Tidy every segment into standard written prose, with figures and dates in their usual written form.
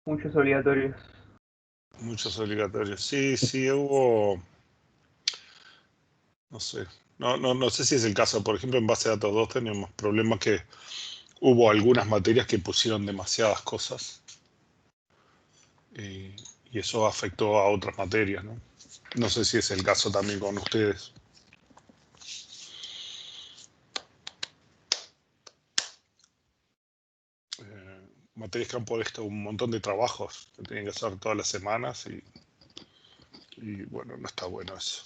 Muchos obligatorios. Muchos obligatorios. Sí, sí, hubo, no sé, no sé si es el caso. Por ejemplo, en base de datos 2 tenemos problemas que hubo algunas materias que pusieron demasiadas cosas y, y eso afectó a otras materias, ¿no? No sé si es el caso también con ustedes. Materias que han puesto un montón de trabajos que tienen que hacer todas las semanas y bueno, no está bueno eso.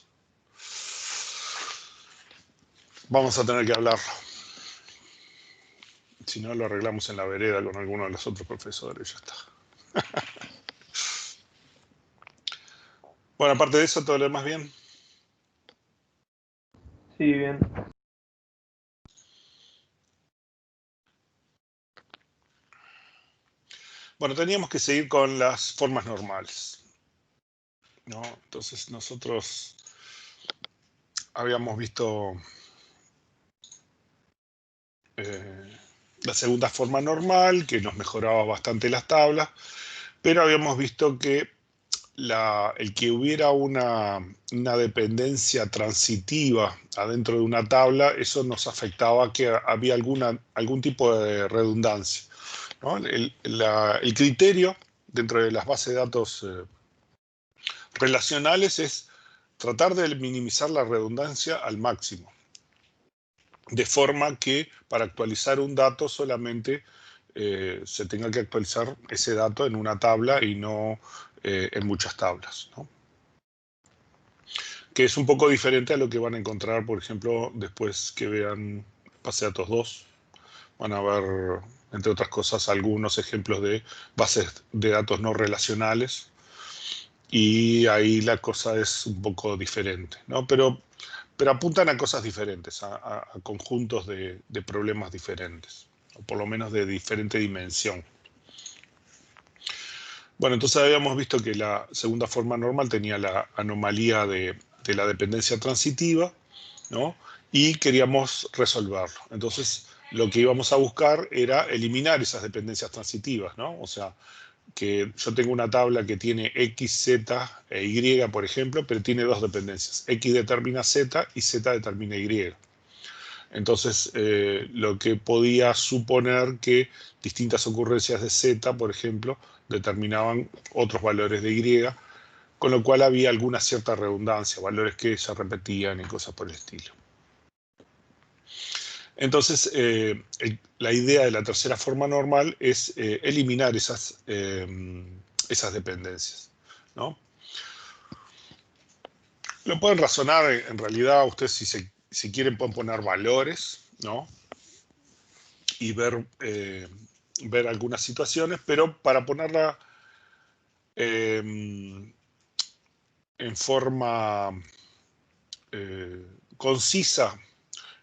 Vamos a tener que hablarlo. Si no, lo arreglamos en la vereda con alguno de los otros profesores, ya está. Bueno, aparte de eso, todo lo demás bien. Sí, bien. Bueno, teníamos que seguir con las formas normales, ¿no? Entonces nosotros habíamos visto la segunda forma normal, que nos mejoraba bastante las tablas, pero habíamos visto que el que hubiera una dependencia transitiva adentro de una tabla, eso nos afectaba que había algún tipo de redundancia, ¿no? El criterio dentro de las bases de datos relacionales es tratar de minimizar la redundancia al máximo, de forma que para actualizar un dato solamente se tenga que actualizar ese dato en una tabla y no en muchas tablas, ¿no? Que es un poco diferente a lo que van a encontrar, por ejemplo, después que vean base de datos 2. Van a ver, entre otras cosas, algunos ejemplos de bases de datos no relacionales. Y ahí la cosa es un poco diferente, ¿no? Pero apuntan a cosas diferentes, a conjuntos de problemas diferentes, o por lo menos de diferente dimensión. Bueno, entonces habíamos visto que la segunda forma normal tenía la anomalía de la dependencia transitiva, ¿no? Y queríamos resolverlo. Entonces, lo que íbamos a buscar era eliminar esas dependencias transitivas, ¿no? O sea, que yo tengo una tabla que tiene X, Z e Y, por ejemplo, pero tiene dos dependencias. X determina Z y Z determina Y. Entonces, lo que podía suponer que distintas ocurrencias de Z, por ejemplo, determinaban otros valores de Y, con lo cual había alguna cierta redundancia, valores que se repetían y cosas por el estilo. Entonces, la idea de la tercera forma normal es eliminar esas dependencias, ¿no? Lo pueden razonar, en realidad, ustedes si quieren pueden poner valores, ¿no? Y ver algunas situaciones, pero para ponerla en forma concisa,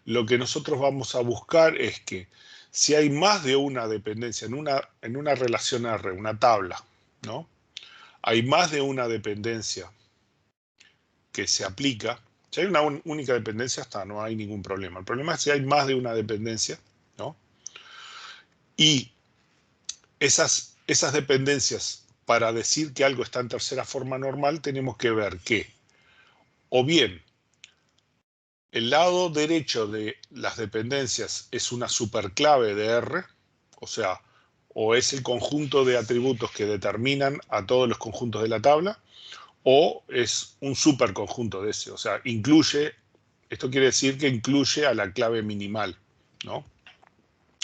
lo que nosotros vamos a buscar es que si hay más de una dependencia en una relación R, una tabla, ¿no? Hay más de una dependencia que se aplica. Si hay una única dependencia, no hay ningún problema. El problema es si hay más de una dependencia, ¿no? Y esas dependencias, para decir que algo está en tercera forma normal, tenemos que ver que, o bien, el lado derecho de las dependencias es una superclave de R, o sea, o es el conjunto de atributos que determinan a todos los conjuntos de la tabla, o es un superconjunto de ese, o sea, esto quiere decir que incluye a la clave minimal, ¿no?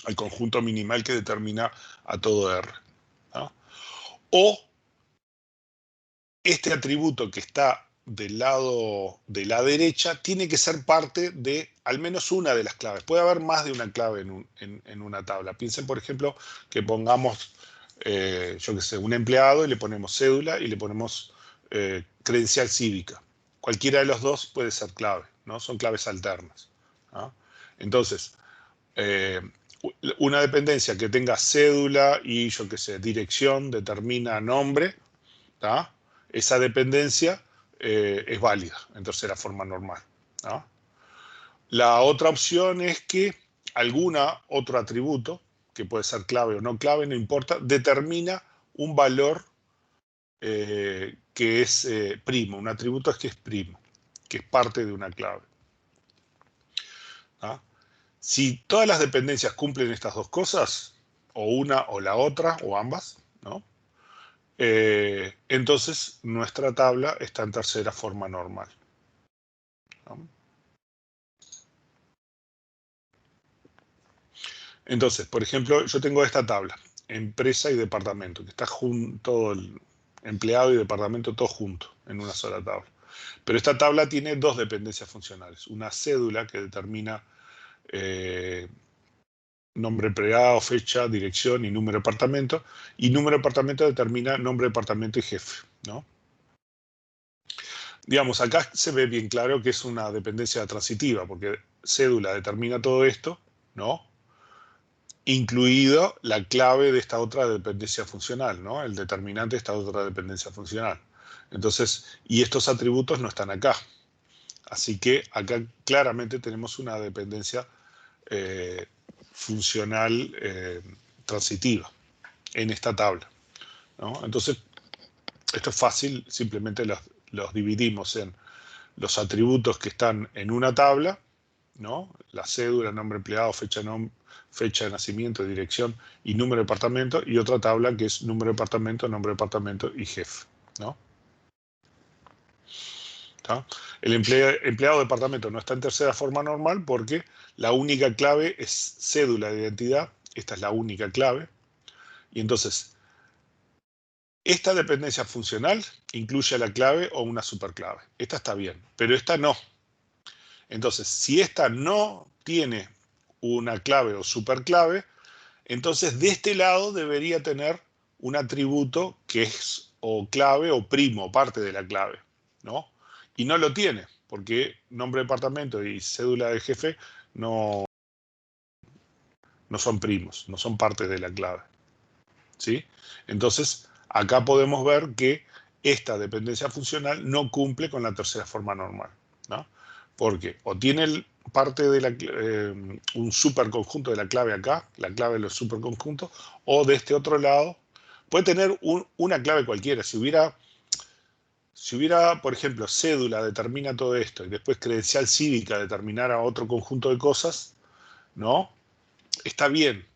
Al conjunto minimal que determina a todo R, ¿no? O este atributo que está del lado de la derecha tiene que ser parte de al menos una de las claves. Puede haber más de una clave en una tabla. Piensen, por ejemplo, que pongamos, yo qué sé, un empleado y le ponemos cédula y le ponemos credencial cívica. Cualquiera de los dos puede ser clave, ¿no? Son claves alternas, ¿no? Entonces, una dependencia que tenga cédula y, yo qué sé, dirección determina nombre, ¿tá? Esa dependencia es válida en tercera forma normal, ¿no? La otra opción es que otro atributo, que puede ser clave o no clave, no importa, determina un valor que es primo, un atributo es que es primo, que es parte de una clave. ¿Ah? Si todas las dependencias cumplen estas dos cosas, o una o la otra, o ambas, ¿no? Entonces nuestra tabla está en tercera forma normal, ¿no? Entonces, por ejemplo, yo tengo esta tabla, empresa y departamento, que está junto, el empleado y departamento todo junto en una sola tabla. Pero esta tabla tiene dos dependencias funcionales, una cédula que determina nombre empleado, fecha, dirección y número de departamento, y número de departamento determina nombre de departamento y jefe, ¿no? Digamos, acá se ve bien claro que es una dependencia transitiva, porque cédula determina todo esto, ¿no? Incluido la clave de esta otra dependencia funcional, ¿no? El determinante de esta otra dependencia funcional. Entonces, y estos atributos no están acá. Así que acá claramente tenemos una dependencia funcional transitiva en esta tabla, ¿no? Entonces, esto es fácil, simplemente los dividimos en los atributos que están en una tabla, ¿no? La cédula, nombre empleado, fecha de nacimiento, dirección y número de departamento, y otra tabla que es número de departamento, nombre de departamento y jefe, ¿no? ¿Está? El empleado de departamento no está en tercera forma normal porque la única clave es cédula de identidad, esta es la única clave, y entonces esta dependencia funcional incluye la clave o una superclave. Esta está bien, pero esta no. Entonces, si esta no tiene una clave o superclave, entonces de este lado debería tener un atributo que es o clave o primo, parte de la clave, ¿no? Y no lo tiene, porque nombre de departamento y cédula de jefe no, no son primos, no son parte de la clave, ¿sí? Entonces, acá podemos ver que esta dependencia funcional no cumple con la tercera forma normal, ¿no? Porque o tiene parte de un superconjunto de la clave acá, la clave de los superconjuntos, o de este otro lado, puede tener una clave cualquiera. Si hubiera, por ejemplo, cédula determina todo esto y después credencial cívica determinara otro conjunto de cosas, ¿no? Está bien,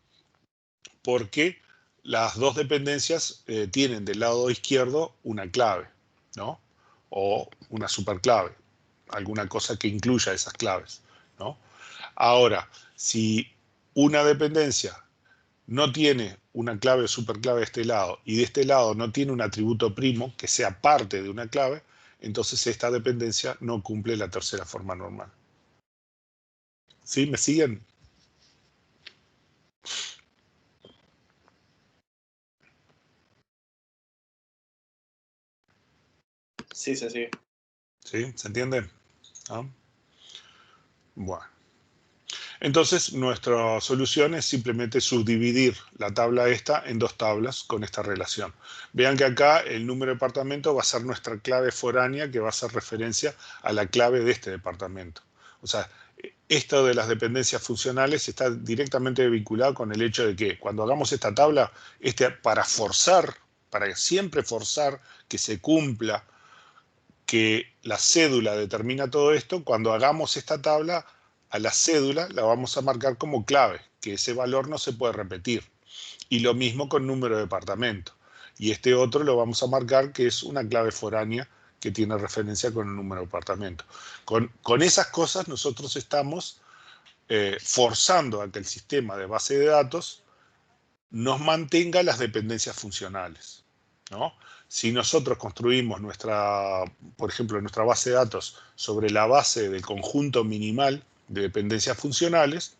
porque las dos dependencias tienen del lado izquierdo una clave, ¿no? O una superclave, alguna cosa que incluya esas claves, ¿no? Ahora, si una dependencia no tiene una clave o superclave de este lado y de este lado no tiene un atributo primo que sea parte de una clave, entonces esta dependencia no cumple la tercera forma normal. ¿Sí? ¿Me siguen? Sí, sí, sí. ¿Sí? ¿Se entiende? ¿Ah? Bueno. Entonces, nuestra solución es simplemente subdividir la tabla esta en dos tablas con esta relación. Vean que acá el número de departamento va a ser nuestra clave foránea que va a hacer referencia a la clave de este departamento. O sea, esto de las dependencias funcionales está directamente vinculado con el hecho de que cuando hagamos esta tabla, para siempre forzar que se cumpla, que la cédula determina todo esto, cuando hagamos esta tabla, a la cédula la vamos a marcar como clave, que ese valor no se puede repetir. Y lo mismo con número de departamento. Y este otro lo vamos a marcar que es una clave foránea que tiene referencia con el número de departamento. Con esas cosas nosotros estamos forzando a que el sistema de base de datos nos mantenga las dependencias funcionales, ¿no? Si nosotros construimos por ejemplo, nuestra base de datos sobre la base del conjunto minimal de dependencias funcionales,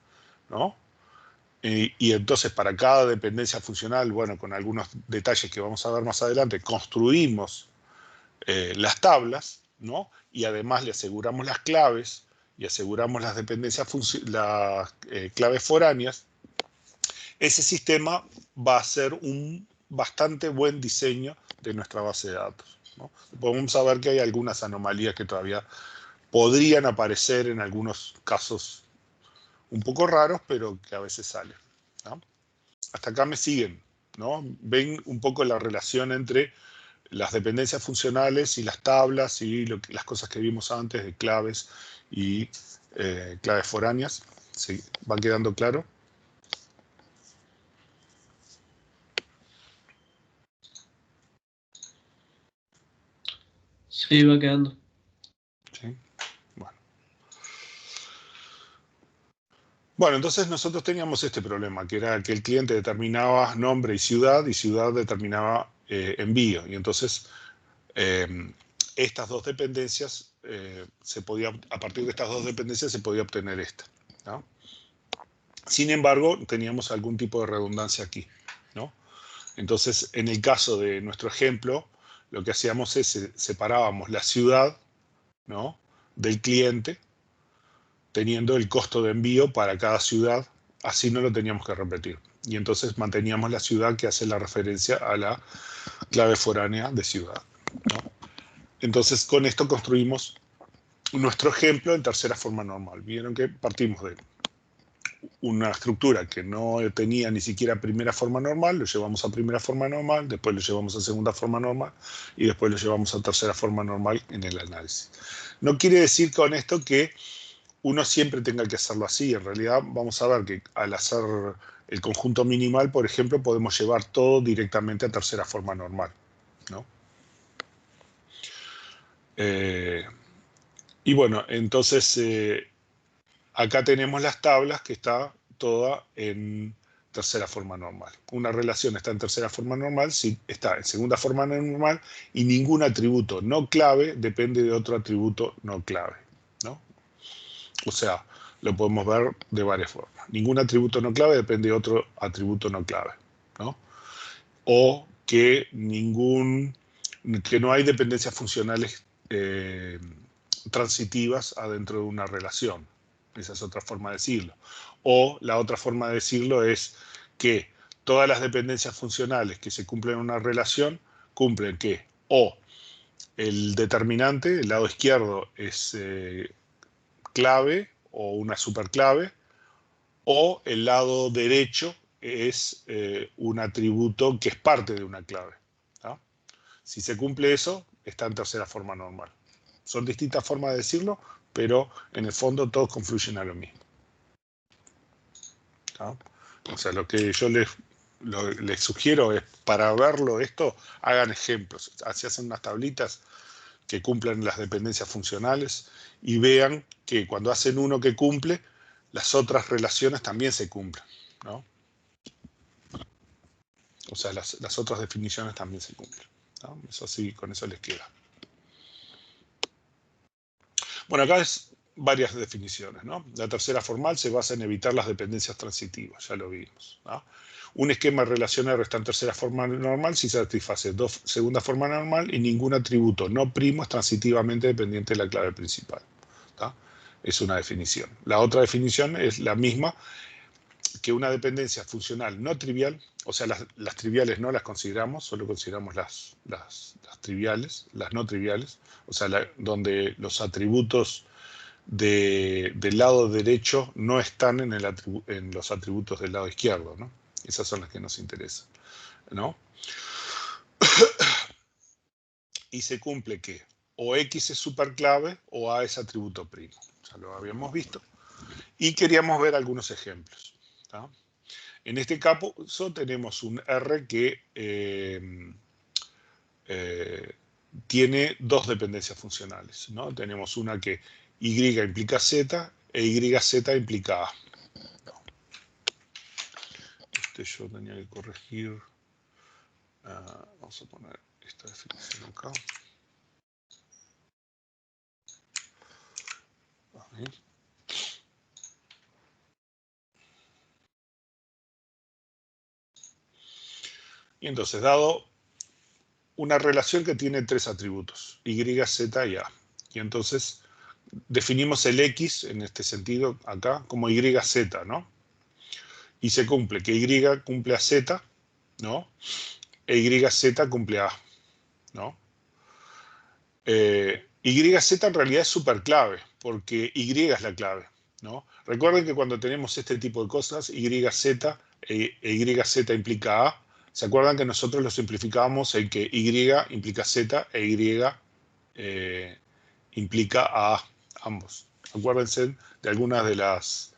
¿no? Y entonces para cada dependencia funcional, bueno, con algunos detalles que vamos a ver más adelante, construimos las tablas, ¿no? Y además le aseguramos las claves y aseguramos las las claves foráneas. Ese sistema va a ser un bastante buen diseño de nuestra base de datos, ¿no? Vamos a ver que hay algunas anomalías que todavía podrían aparecer en algunos casos un poco raros, pero que a veces salen, ¿no? Hasta acá me siguen, ¿no? Ven un poco la relación entre las dependencias funcionales y las tablas y las cosas que vimos antes de claves y claves foráneas. ¿Sí? ¿Van quedando claro? Sí, va quedando. ¿Sí? Bueno, entonces nosotros teníamos este problema, que era que el cliente determinaba nombre y ciudad determinaba envío. Y entonces estas dos dependencias, a partir de estas dos dependencias se podía obtener esta, ¿no? Sin embargo, teníamos algún tipo de redundancia aquí, ¿no? Entonces, en el caso de nuestro ejemplo, lo que hacíamos es separábamos la ciudad, ¿no?, del cliente, teniendo el costo de envío para cada ciudad, así no lo teníamos que repetir. Y entonces manteníamos la ciudad que hace la referencia a la clave foránea de ciudad, ¿no? Entonces, con esto construimos nuestro ejemplo en tercera forma normal. Vieron que partimos de una estructura que no tenía ni siquiera primera forma normal, lo llevamos a primera forma normal, después lo llevamos a segunda forma normal y después lo llevamos a tercera forma normal en el análisis. No quiere decir con esto que uno siempre tenga que hacerlo así. En realidad vamos a ver que al hacer el conjunto minimal, por ejemplo, podemos llevar todo directamente a tercera forma normal, ¿no? Y bueno, entonces acá tenemos las tablas que está toda en tercera forma normal. Una relación está en tercera forma normal si está en segunda forma normal y ningún atributo no clave depende de otro atributo no clave, ¿no? O sea, lo podemos ver de varias formas. Ningún atributo no clave depende de otro atributo no clave, ¿no? O que no hay dependencias funcionales transitivas adentro de una relación. Esa es otra forma de decirlo. O la otra forma de decirlo es que todas las dependencias funcionales que se cumplen en una relación cumplen que o el determinante, el lado izquierdo, es clave o una superclave, o el lado derecho es un atributo que es parte de una clave, ¿no? Si se cumple eso, está en tercera forma normal. Son distintas formas de decirlo, pero en el fondo todos confluyen a lo mismo, ¿no? O sea, lo que yo les sugiero es, para verlo esto, hagan ejemplos. Así hacen unas tablitas que cumplan las dependencias funcionales y vean que cuando hacen uno que cumple, las otras relaciones también se cumplen, ¿no? O sea, las otras definiciones también se cumplen, ¿no? Eso sí, con eso les queda. Bueno, acá es varias definiciones, ¿no? La tercera formal se basa en evitar las dependencias transitivas, ya lo vimos, ¿no? Un esquema de relación R está en tercera forma normal si satisface segunda forma normal y ningún atributo no primo es transitivamente dependiente de la clave principal, ¿tá? Es una definición. La otra definición es la misma, que una dependencia funcional no trivial, o sea, las triviales no las consideramos, solo consideramos las triviales, las no triviales, o sea, donde los atributos del lado derecho no están en los atributos del lado izquierdo, ¿no? Esas son las que nos interesan, ¿no? Y se cumple que o X es superclave o A es atributo primo. Ya lo habíamos visto. Y queríamos ver algunos ejemplos, ¿tá? En este caso tenemos un R que tiene dos dependencias funcionales, ¿no? Tenemos una que Y implica Z e YZ implica A. No. Yo tenía que corregir. Vamos a poner esta definición acá. Ahí. Y entonces, dado una relación que tiene tres atributos, Y, Z y A. Y entonces definimos el X, en este sentido, acá, como YZ, ¿no? Y se cumple que Y cumple a Z, ¿no? E YZ cumple a A, ¿no? YZ en realidad es súper clave, porque Y es la clave, ¿no? Recuerden que cuando tenemos este tipo de cosas, YZ e YZ implica A, ¿Se acuerdan que nosotros lo simplificábamos en que Y implica Z e Y implica a ambos? Acuérdense de algunas de las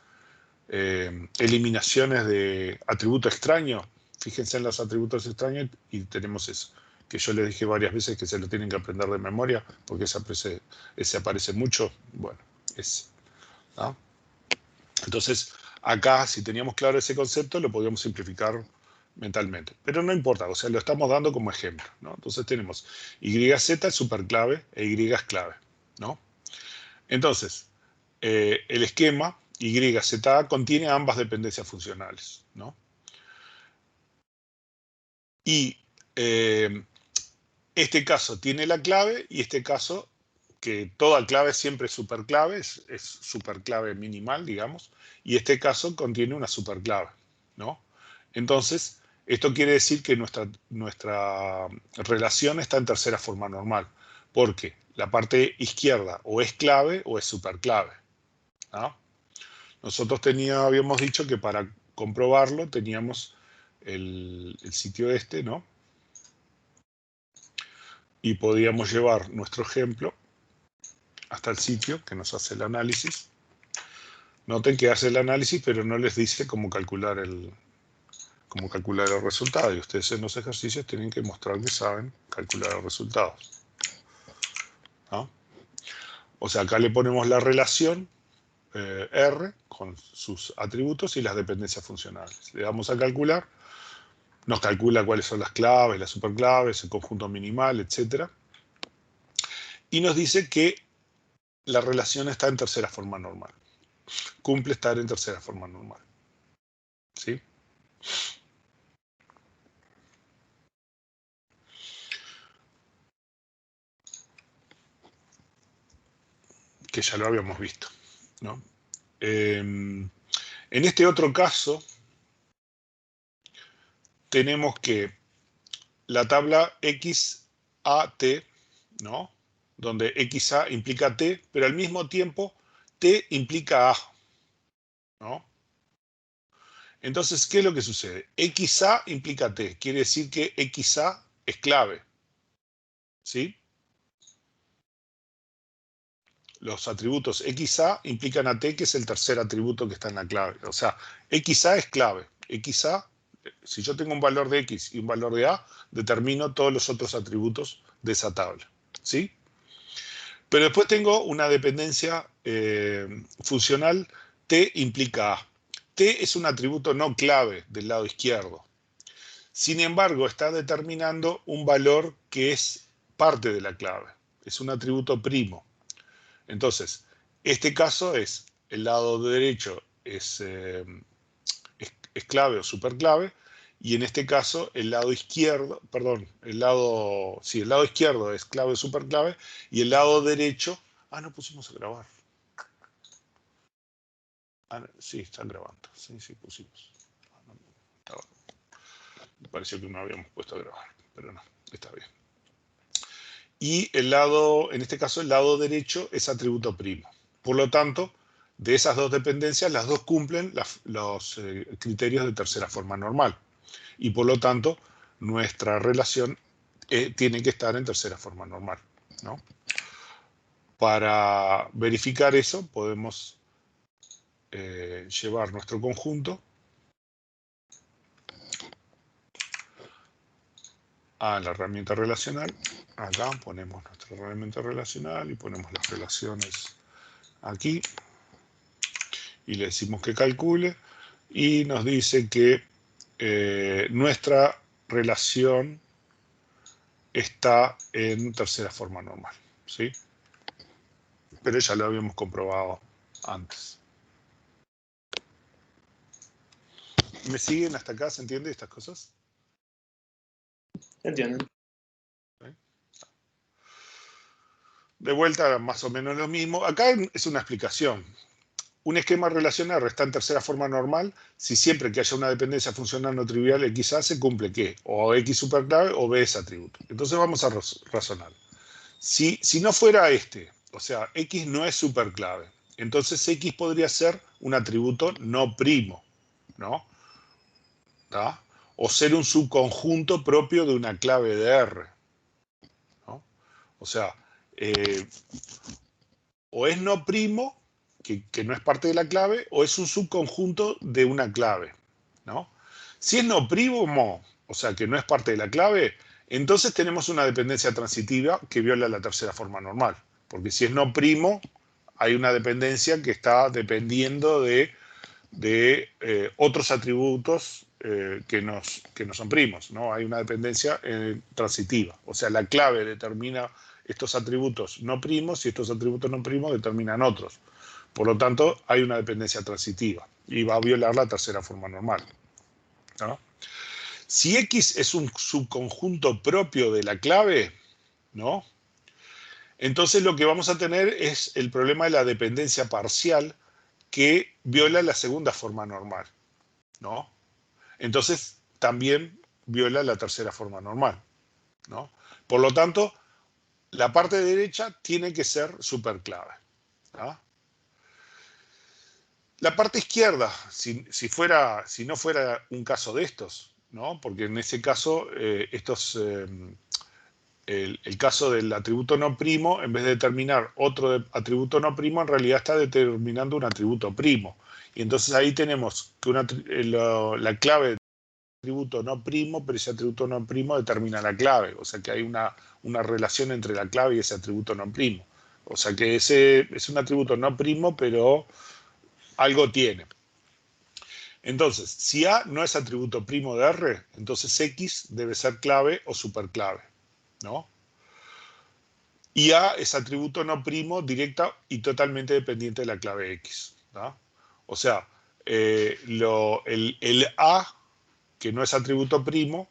eliminaciones de atributo extraño. Fíjense en los atributos extraños y tenemos eso, que yo les dije varias veces que se lo tienen que aprender de memoria, porque ese aparece mucho. Bueno, ese, ¿no? Entonces, acá, si teníamos claro ese concepto, lo podíamos simplificar mentalmente. Pero no importa, o sea, lo estamos dando como ejemplo, ¿no? Entonces tenemos YZ es superclave e Y es clave, ¿no? Entonces, el esquema YZA contiene ambas dependencias funcionales, ¿no? Y este caso tiene la clave y este caso, que toda clave siempre es superclave, es superclave minimal, digamos, y este caso contiene una superclave, ¿no? Entonces, esto quiere decir que nuestra relación está en tercera forma normal, porque la parte izquierda o es clave o es superclave, ¿no? Nosotros habíamos dicho que para comprobarlo teníamos el sitio este, ¿no? Y podíamos llevar nuestro ejemplo hasta el sitio que nos hace el análisis. Noten que hace el análisis, pero no les dice cómo calcular el resultado. Y ustedes en los ejercicios tienen que mostrar que saben calcular el resultado, ¿no? O sea, acá le ponemos la relación R con sus atributos y las dependencias funcionales. Le damos a calcular, nos calcula cuáles son las claves, las superclaves, el conjunto minimal, etc. Y nos dice que la relación está en tercera forma normal. Cumple estar en tercera forma normal. ¿Sí? Que ya lo habíamos visto, ¿no? En este otro caso, tenemos que la tabla XAT, ¿no? Donde XA implica T, pero al mismo tiempo T implica A, ¿no? Entonces, ¿qué es lo que sucede? XA implica T, quiere decir que XA es clave, ¿sí? Los atributos XA implican a T, que es el tercer atributo que está en la clave. O sea, XA es clave. XA, si yo tengo un valor de X y un valor de A, determino todos los otros atributos de esa tabla, ¿sí? Pero después tengo una dependencia funcional, T implica A. T es un atributo no clave del lado izquierdo. Sin embargo, está determinando un valor que es parte de la clave. Es un atributo primo. Entonces, este caso es, el lado derecho es clave o superclave, y en este caso el lado izquierdo, perdón, el lado izquierdo es clave o superclave, y el lado derecho, no pusimos a grabar. Sí, están grabando, sí pusimos. Me pareció que no habíamos puesto a grabar, pero no, está bien. Y en este caso, el lado derecho es atributo primo. Por lo tanto, de esas dos dependencias, las dos cumplen los criterios de tercera forma normal. Y por lo tanto, nuestra relación tiene que estar en tercera forma normal, ¿no? Para verificar eso, podemos llevar nuestro conjunto a la herramienta relacional. Acá ponemos nuestra herramienta relacional y ponemos las relaciones aquí. Y le decimos que calcule. Y nos dice que nuestra relación está en tercera forma normal, ¿sí? Pero ya lo habíamos comprobado antes. ¿Me siguen hasta acá? ¿Se entiende estas cosas? Entienden. De vuelta, más o menos lo mismo. Acá es una explicación. Un esquema relacional está en tercera forma normal si siempre que haya una dependencia funcional no trivial XA se cumple que o X superclave o B es atributo. Entonces vamos a razonar. Si no fuera o sea, X no es superclave, entonces X podría ser un atributo no primo, ¿no? ¿Tá? o ser un subconjunto propio de una clave de R, ¿no? O sea, o es no primo, que no es parte de la clave, o es un subconjunto de una clave, ¿no? Si es no primo, o sea, que no es parte de la clave, entonces tenemos una dependencia transitiva que viola la tercera forma normal. Porque si es no primo, hay una dependencia que está dependiendo de otros atributos que no son primos, ¿no? Hay una dependencia transitiva. O sea, la clave determina estos atributos no primos y estos atributos no primos determinan otros. Por lo tanto, hay una dependencia transitiva y va a violar la tercera forma normal, ¿no? Si X es un subconjunto propio de la clave, ¿no? Entonces lo que vamos a tener es el problema de la dependencia parcial que viola la segunda forma normal, ¿no? Entonces también viola la tercera forma normal, ¿no? Por lo tanto, la parte derecha tiene que ser superclave, ¿no? La parte izquierda, si no fuera un caso de estos, ¿no? Porque en ese caso, el caso del atributo no primo, en vez de determinar otro atributo no primo, en realidad está determinando un atributo primo. Y entonces ahí tenemos que la clave del atributo no primo, pero ese atributo no primo determina la clave. O sea que hay una relación entre la clave y ese atributo no primo. O sea que ese es un atributo no primo, pero algo tiene. Entonces, si A no es atributo primo de R, entonces X debe ser clave o superclave, ¿no? Y A es atributo no primo directa y totalmente dependiente de la clave X, ¿no? O sea, el A, que no es atributo primo,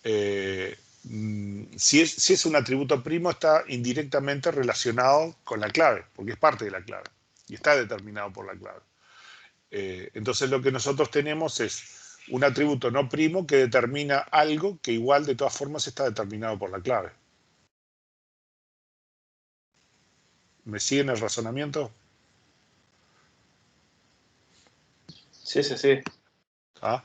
si es un atributo primo, está indirectamente relacionado con la clave, porque es parte de la clave y está determinado por la clave. Entonces lo que nosotros tenemos es un atributo no primo que determina algo que igual de todas formas está determinado por la clave. ¿Me siguen el razonamiento? Sí, sí, sí. ¿Ah?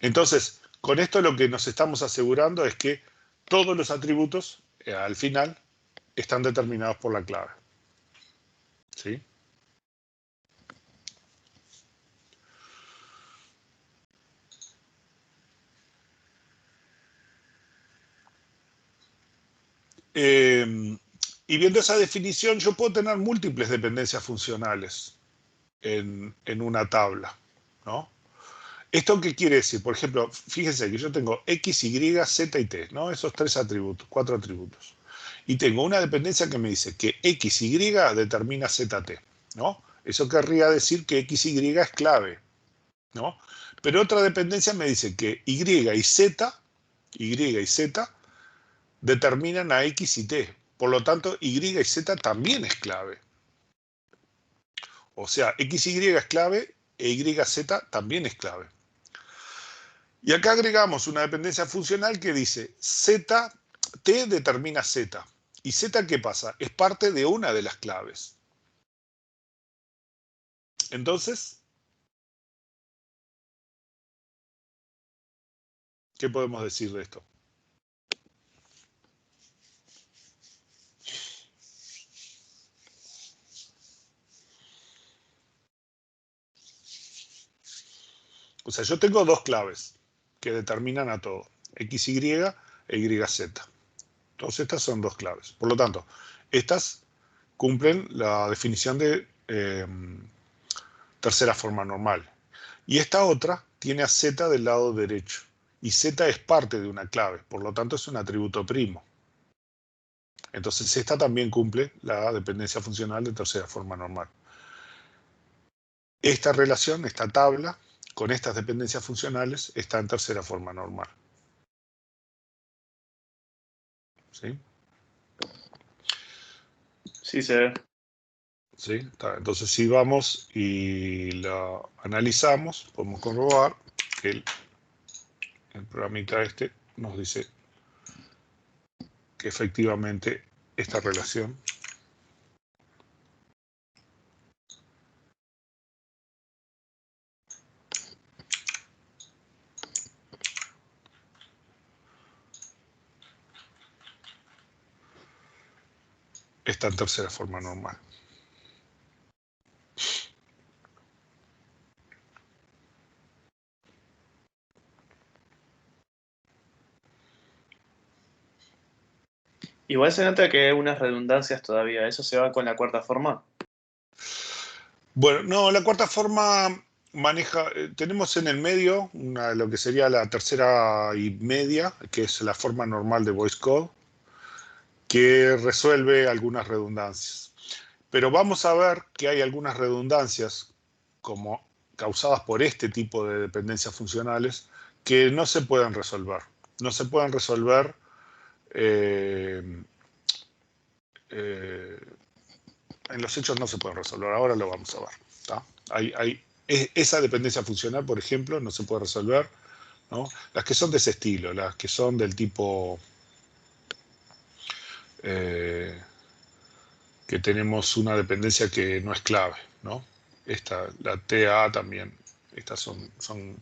Entonces, con esto lo que nos estamos asegurando es que todos los atributos, al final, están determinados por la clave. ¿Sí? Y viendo esa definición, yo puedo tener múltiples dependencias funcionales en una tabla, ¿no? ¿Esto qué quiere decir? Por ejemplo, fíjense que yo tengo X, Y, Z y T, ¿no? Esos tres atributos, cuatro atributos. Y tengo una dependencia que me dice que X, Y determina ZT, ¿no? Eso querría decir que X, Y es clave, ¿no? Pero otra dependencia me dice que Y y Z determinan a X y T. Por lo tanto, Y y Z también es clave. O sea, X, Y es clave e Y, Z también es clave. Y acá agregamos una dependencia funcional que dice Z, T determina Z. ¿Y Z qué pasa? Es parte de una de las claves. Entonces, ¿qué podemos decir de esto? O sea, yo tengo dos claves que determinan a todo, XY e YZ. Entonces, estas son dos claves. Por lo tanto, estas cumplen la definición de tercera forma normal. Y esta otra tiene a Z del lado derecho. Y Z es parte de una clave, por lo tanto es un atributo primo. Entonces esta también cumple la dependencia funcional de tercera forma normal. Esta relación, esta tabla, con estas dependencias funcionales, está en tercera forma normal. ¿Sí? Sí, se ve. ¿Sí? Entonces si vamos y la analizamos, podemos comprobar que el programita este nos dice que efectivamente esta relación está en tercera forma normal. Igual se nota que hay unas redundancias todavía. ¿Eso se va con la cuarta forma? Bueno, no, la cuarta forma maneja, tenemos en el medio lo que sería la tercera y media, que es la forma normal de voice code, que resuelve algunas redundancias. Pero vamos a ver que hay algunas redundancias como causadas por este tipo de dependencias funcionales que no se pueden resolver. No se pueden resolver eh, eh, en los hechos no se pueden resolver. Ahora lo vamos a ver. ¿Tá? Esa dependencia funcional, por ejemplo, no se puede resolver, ¿no? Las que son de ese estilo, las que son del tipo que tenemos una dependencia que no es clave, ¿no? La TA también, estas son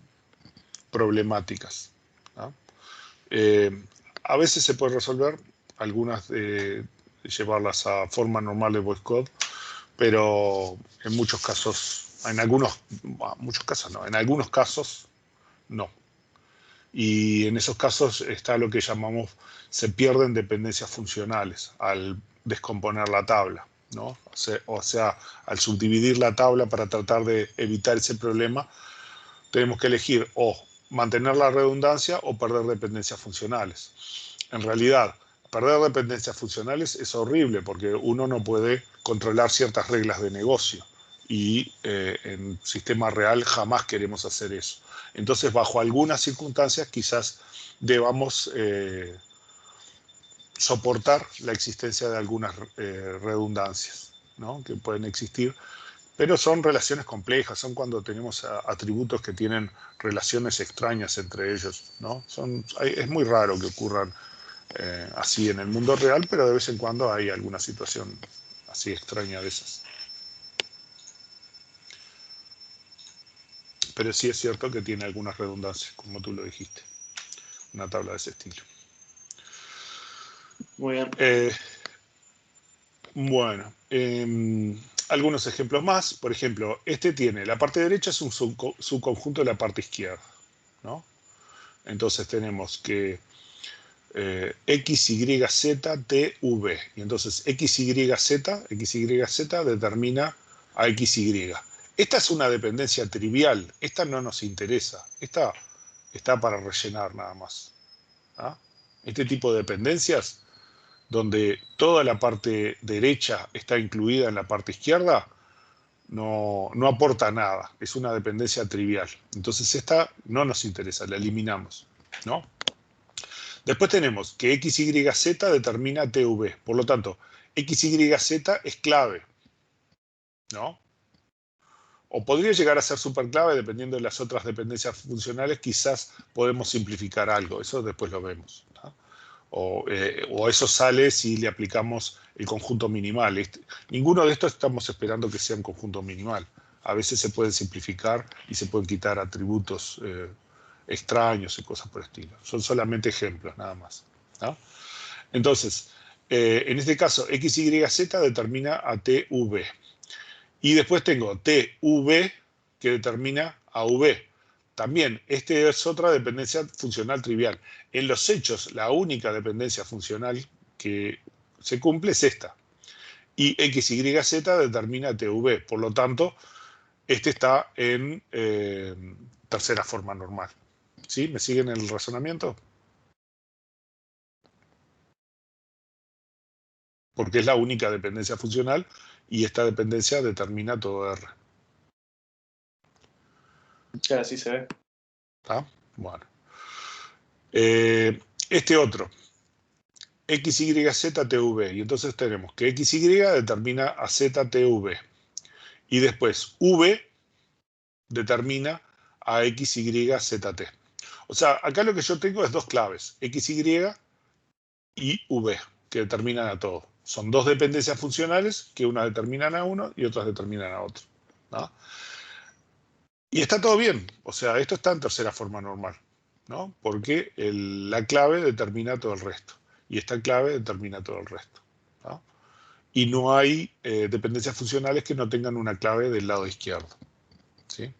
problemáticas, ¿no? A veces se puede resolver, algunas llevarlas a forma normal de voice code, pero en muchos casos, muchos casos no, en algunos casos no. Y en esos casos está lo que llamamos, se pierden dependencias funcionales al descomponer la tabla, ¿no? O sea, al subdividir la tabla para tratar de evitar ese problema, tenemos que elegir o mantener la redundancia o perder dependencias funcionales. En realidad, perder dependencias funcionales es horrible porque uno no puede controlar ciertas reglas de negocio y en sistema real jamás queremos hacer eso. Entonces, bajo algunas circunstancias, quizás debamos soportar la existencia de algunas redundancias, ¿no? Que pueden existir, pero son relaciones complejas, son cuando tenemos atributos que tienen relaciones extrañas entre ellos, ¿no? Es muy raro que ocurran así en el mundo real, pero de vez en cuando hay alguna situación así extraña de esas. Pero sí es cierto que tiene algunas redundancias, como tú lo dijiste, una tabla de ese estilo. Muy bien. Bueno, algunos ejemplos más. Por ejemplo, este tiene, la parte derecha es un subconjunto de la parte izquierda, ¿no? Entonces tenemos que X, Y, Z, T, V. Y entonces X, Y, Z determina a X, Y. Esta es una dependencia trivial. Esta no nos interesa. Esta está para rellenar nada más. ¿Ah? Este tipo de dependencias, donde toda la parte derecha está incluida en la parte izquierda, no aporta nada. Es una dependencia trivial. Entonces esta no nos interesa, la eliminamos, ¿no? Después tenemos que XYZ determina TV. Por lo tanto, XYZ es clave, ¿no? O podría llegar a ser superclave dependiendo de las otras dependencias funcionales. Quizás podemos simplificar algo. Eso después lo vemos, ¿no? O eso sale si le aplicamos el conjunto minimal. Ninguno de estos estamos esperando que sea un conjunto minimal. A veces se pueden simplificar y se pueden quitar atributos extraños y cosas por el estilo. Son solamente ejemplos, nada más, ¿no? Entonces, en este caso, XYZ determina a TV. Y después tengo TV que determina a V. También, este es otra dependencia funcional trivial. En los hechos, la única dependencia funcional que se cumple es esta. Y XYZ determina TV. Por lo tanto, este está en tercera forma normal. ¿Sí? ¿Me siguen el razonamiento? Porque es la única dependencia funcional y esta dependencia determina todo R. Ya, así se ve. ¿Está? Bueno. Este otro, XYZTV. Y entonces tenemos que XY determina a ZTV. Y después V determina a XYZT. O sea, acá lo que yo tengo es dos claves, XY y V, que determinan a todo. Son dos dependencias funcionales que unas determinan a uno y otras determinan a otro, ¿no? Y está todo bien, o sea, esto está en tercera forma normal, ¿no? Porque la clave determina todo el resto y esta clave determina todo el resto, ¿no? y no hay dependencias funcionales que no tengan una clave del lado izquierdo. ¿Sí?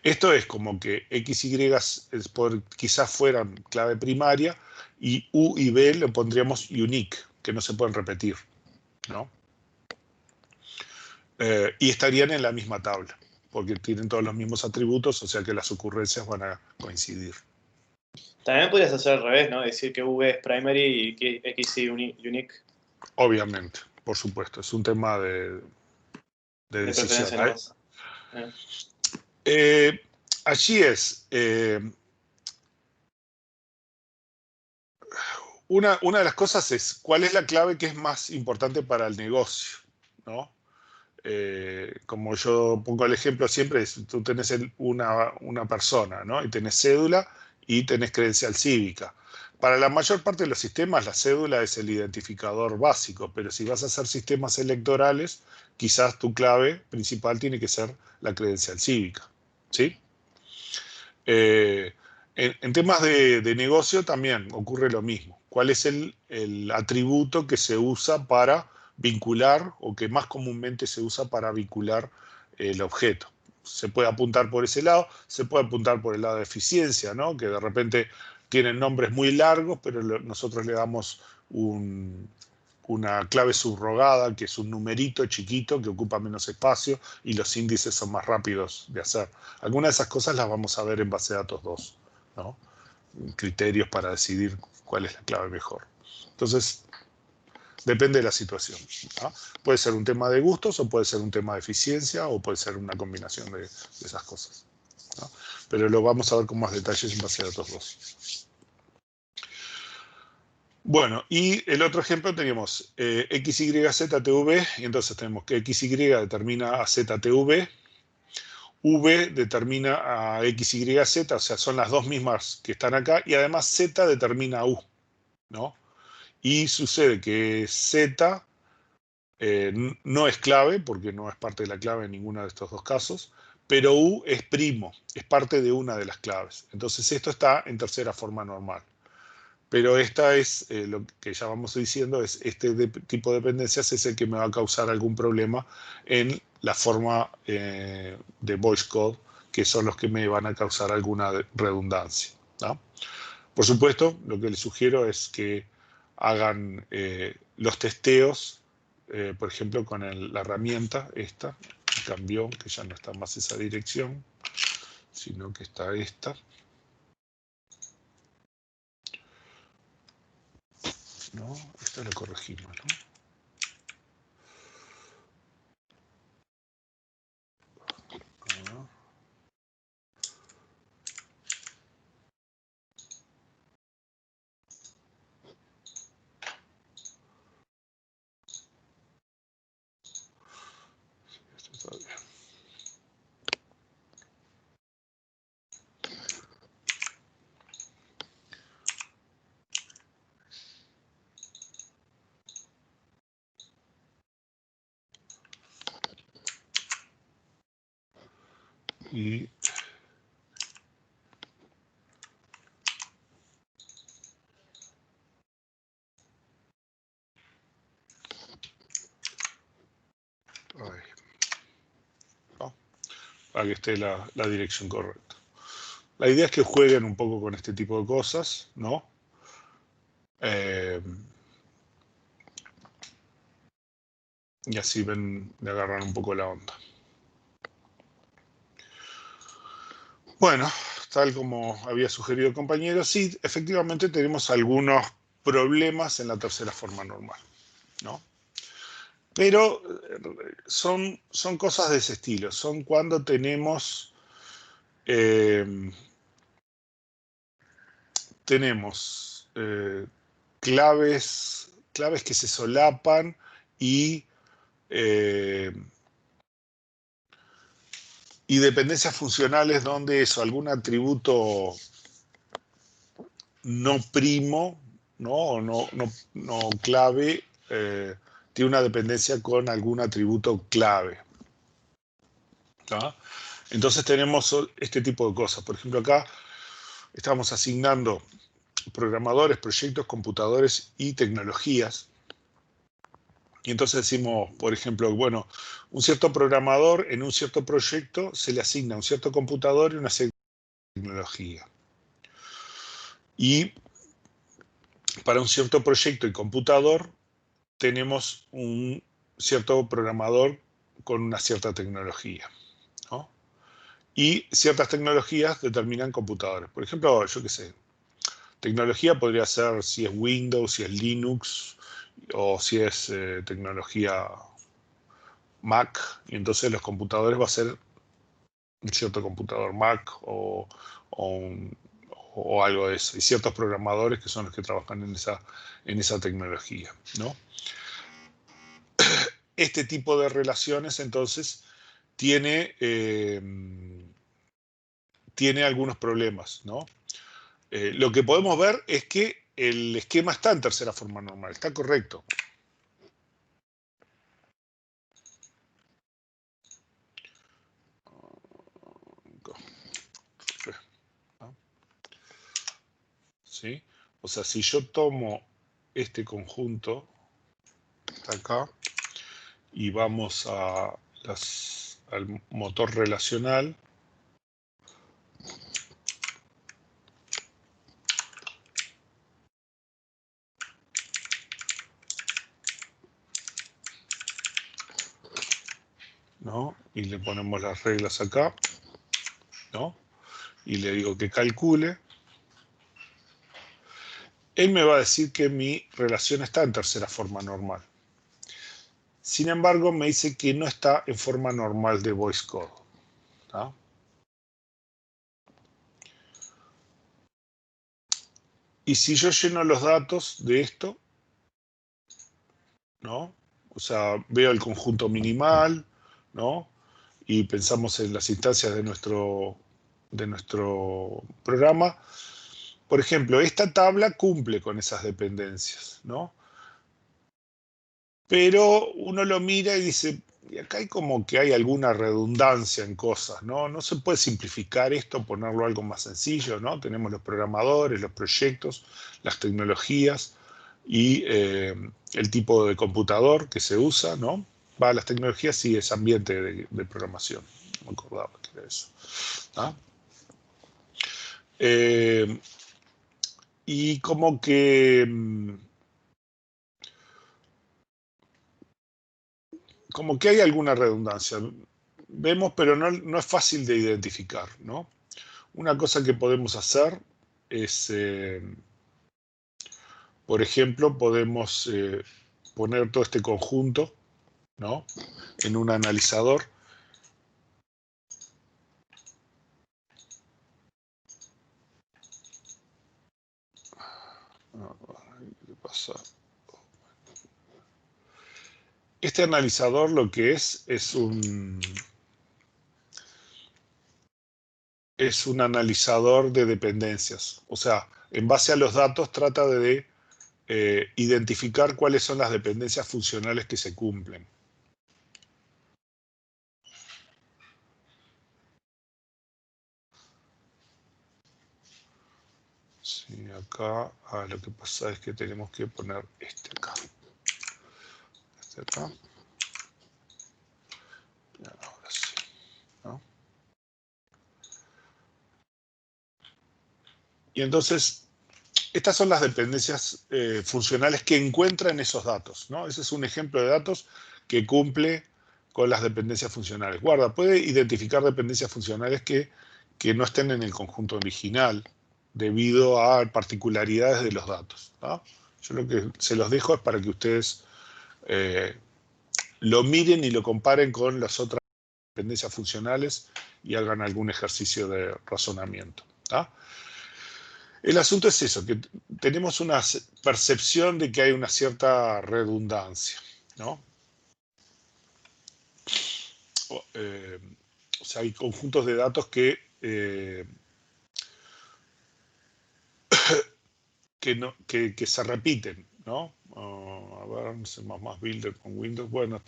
Esto es como que X, Y quizás fueran clave primaria y U y B le pondríamos unique, que no se pueden repetir, ¿no? Y estarían en la misma tabla, porque tienen todos los mismos atributos, o sea que las ocurrencias van a coincidir. También podrías hacer al revés, ¿no? Decir que V es primary y que X es unique. Obviamente, por supuesto, es un tema de decisión. Preferencia nomás. Allí es. Una de las cosas es cuál es la clave que es más importante para el negocio, ¿no? Como yo pongo el ejemplo siempre, es, tú tenés una persona, ¿no? Y tenés cédula y tenés credencial cívica. Para la mayor parte de los sistemas, la cédula es el identificador básico, pero si vas a hacer sistemas electorales, quizás tu clave principal tiene que ser la credencial cívica, ¿sí? En temas de negocio también ocurre lo mismo. ¿Cuál es el atributo que se usa para vincular o que más comúnmente se usa para vincular el objeto? Se puede apuntar por ese lado, se puede apuntar por el lado de eficiencia, ¿no? Que de repente tienen nombres muy largos, pero nosotros le damos una clave subrogada, que es un numerito chiquito que ocupa menos espacio y los índices son más rápidos de hacer. Algunas de esas cosas las vamos a ver en base de datos 2, ¿no? Criterios para decidir cuál es la clave mejor. Entonces, depende de la situación, ¿no? Puede ser un tema de gustos o puede ser un tema de eficiencia o puede ser una combinación de esas cosas, ¿no? Pero lo vamos a ver con más detalles en base de datos 2. Bueno, y el otro ejemplo teníamos X, Y, Z, TV, y entonces tenemos que X, Y determina a Z, TV, V determina a X, Y, Z, o sea, son las dos mismas que están acá, y además Z determina a U, ¿no? Y sucede que Z no es clave, porque no es parte de la clave en ninguno de estos dos casos, pero U es primo, es parte de una de las claves. Entonces esto está en tercera forma normal. Pero esta es lo que ya vamos diciendo, es este tipo de dependencias es el que me va a causar algún problema en la forma de voice code, que son los que me van a causar alguna redundancia, ¿no? Por supuesto, lo que les sugiero es que hagan los testeos, por ejemplo, con la herramienta esta, cambió, que ya no está más esa dirección, sino que está esta. ¿No? Esto lo corregimos, ¿no? Esto está bien. Y ¿no? Para que esté la dirección correcta. La idea es que jueguen un poco con este tipo de cosas, ¿no? Y así ven de agarrar un poco la onda. Bueno, tal como había sugerido el compañero, sí, efectivamente tenemos algunos problemas en la tercera forma normal, ¿no? Pero son cosas de ese estilo, son cuando tenemos claves que se solapan eh, y dependencias funcionales donde eso, algún atributo no primo, ¿no? O no clave, tiene una dependencia con algún atributo clave, ¿tá? Entonces tenemos este tipo de cosas. Por ejemplo, acá estamos asignando programadores, proyectos, computadores y tecnologías. Y entonces decimos, por ejemplo, bueno, un cierto programador en un cierto proyecto se le asigna un cierto computador y una cierta tecnología. Y para un cierto proyecto y computador tenemos un cierto programador con una cierta tecnología, ¿no? Y ciertas tecnologías determinan computadores. Por ejemplo, yo qué sé, tecnología podría ser si es Windows, si es Linux, o si es tecnología Mac, y entonces los computadores va a ser un cierto computador Mac o, o algo de eso. Y ciertos programadores que son los que trabajan en esa tecnología, ¿no? Este tipo de relaciones entonces tiene, tiene algunos problemas, ¿no? Lo que podemos ver es que el esquema está en tercera forma normal, está correcto. ¿Sí? O sea, si yo tomo este conjunto acá y vamos al motor relacional, ¿no? Y le ponemos las reglas acá, ¿no? Y le digo que calcule, él me va a decir que mi relación está en tercera forma normal. Sin embargo, me dice que no está en forma normal de voice code, ¿no? Y si yo lleno los datos de esto, ¿no? O sea, veo el conjunto minimal, ¿no? Y pensamos en las instancias de nuestro programa. Por ejemplo, esta tabla cumple con esas dependencias, ¿no? Pero uno lo mira y dice, y acá hay como que hay alguna redundancia en cosas, ¿no? No se puede simplificar esto, ponerlo algo más sencillo, ¿no? Tenemos los programadores, los proyectos, las tecnologías y el tipo de computador que se usa, ¿no? Va, las tecnologías sí es ambiente de programación, no me acordaba que era eso, ¿no? Y como que hay alguna redundancia. Vemos, pero no es fácil de identificar, ¿no? Una cosa que podemos hacer es, por ejemplo, podemos poner todo este conjunto, ¿no? En un analizador. ¿Qué pasa? Este analizador lo que es un analizador de dependencias. O sea, en base a los datos trata de identificar cuáles son las dependencias funcionales que se cumplen. Sí, acá lo que pasa es que tenemos que poner este acá. Este acá. Y ahora sí, ¿no? Y entonces, estas son las dependencias funcionales que encuentra en esos datos, ¿no? Ese es un ejemplo de datos que cumple con las dependencias funcionales. Guarda, puede identificar dependencias funcionales que no estén en el conjunto original debido a particularidades de los datos, ¿no? Yo lo que se los dejo es para que ustedes lo miren y lo comparen con las otras dependencias funcionales y hagan algún ejercicio de razonamiento, ¿tá? El asunto es eso, que tenemos una percepción de que hay una cierta redundancia, ¿no? O sea, hay conjuntos de datos que se repiten, ¿no? A ver, no sé, más Builder con Windows. Bueno,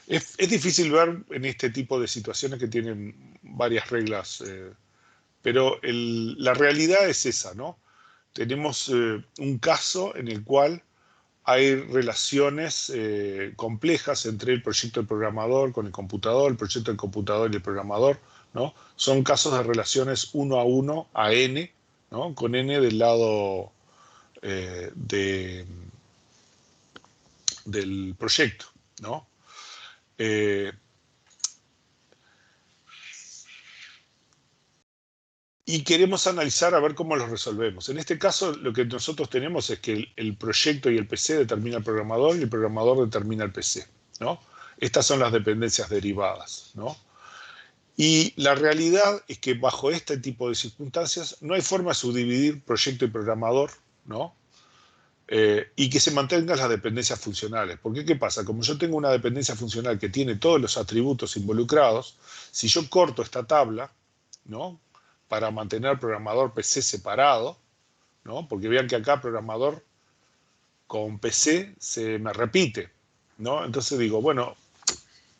es difícil ver en este tipo de situaciones que tienen varias reglas, pero la realidad es esa, ¿no? Tenemos un caso en el cual hay relaciones complejas entre el proyecto del programador con el computador, el proyecto del computador y el programador, ¿no? Son casos de relaciones 1 a 1 a n, ¿no? Con n del lado del proyecto, ¿no? Y queremos analizar a ver cómo los resolvemos. En este caso, lo que nosotros tenemos es que el proyecto y el PC determina el programador y el programador determina el PC, ¿no? Estas son las dependencias derivadas, ¿no? Y la realidad es que bajo este tipo de circunstancias no hay forma de subdividir proyecto y programador, ¿no? Y que se mantengan las dependencias funcionales. Porque ¿qué pasa? Como yo tengo una dependencia funcional que tiene todos los atributos involucrados, si yo corto esta tabla, ¿no? Para mantener programador PC separado, ¿no? Porque vean que acá programador con PC se me repite, ¿no? Entonces digo, bueno,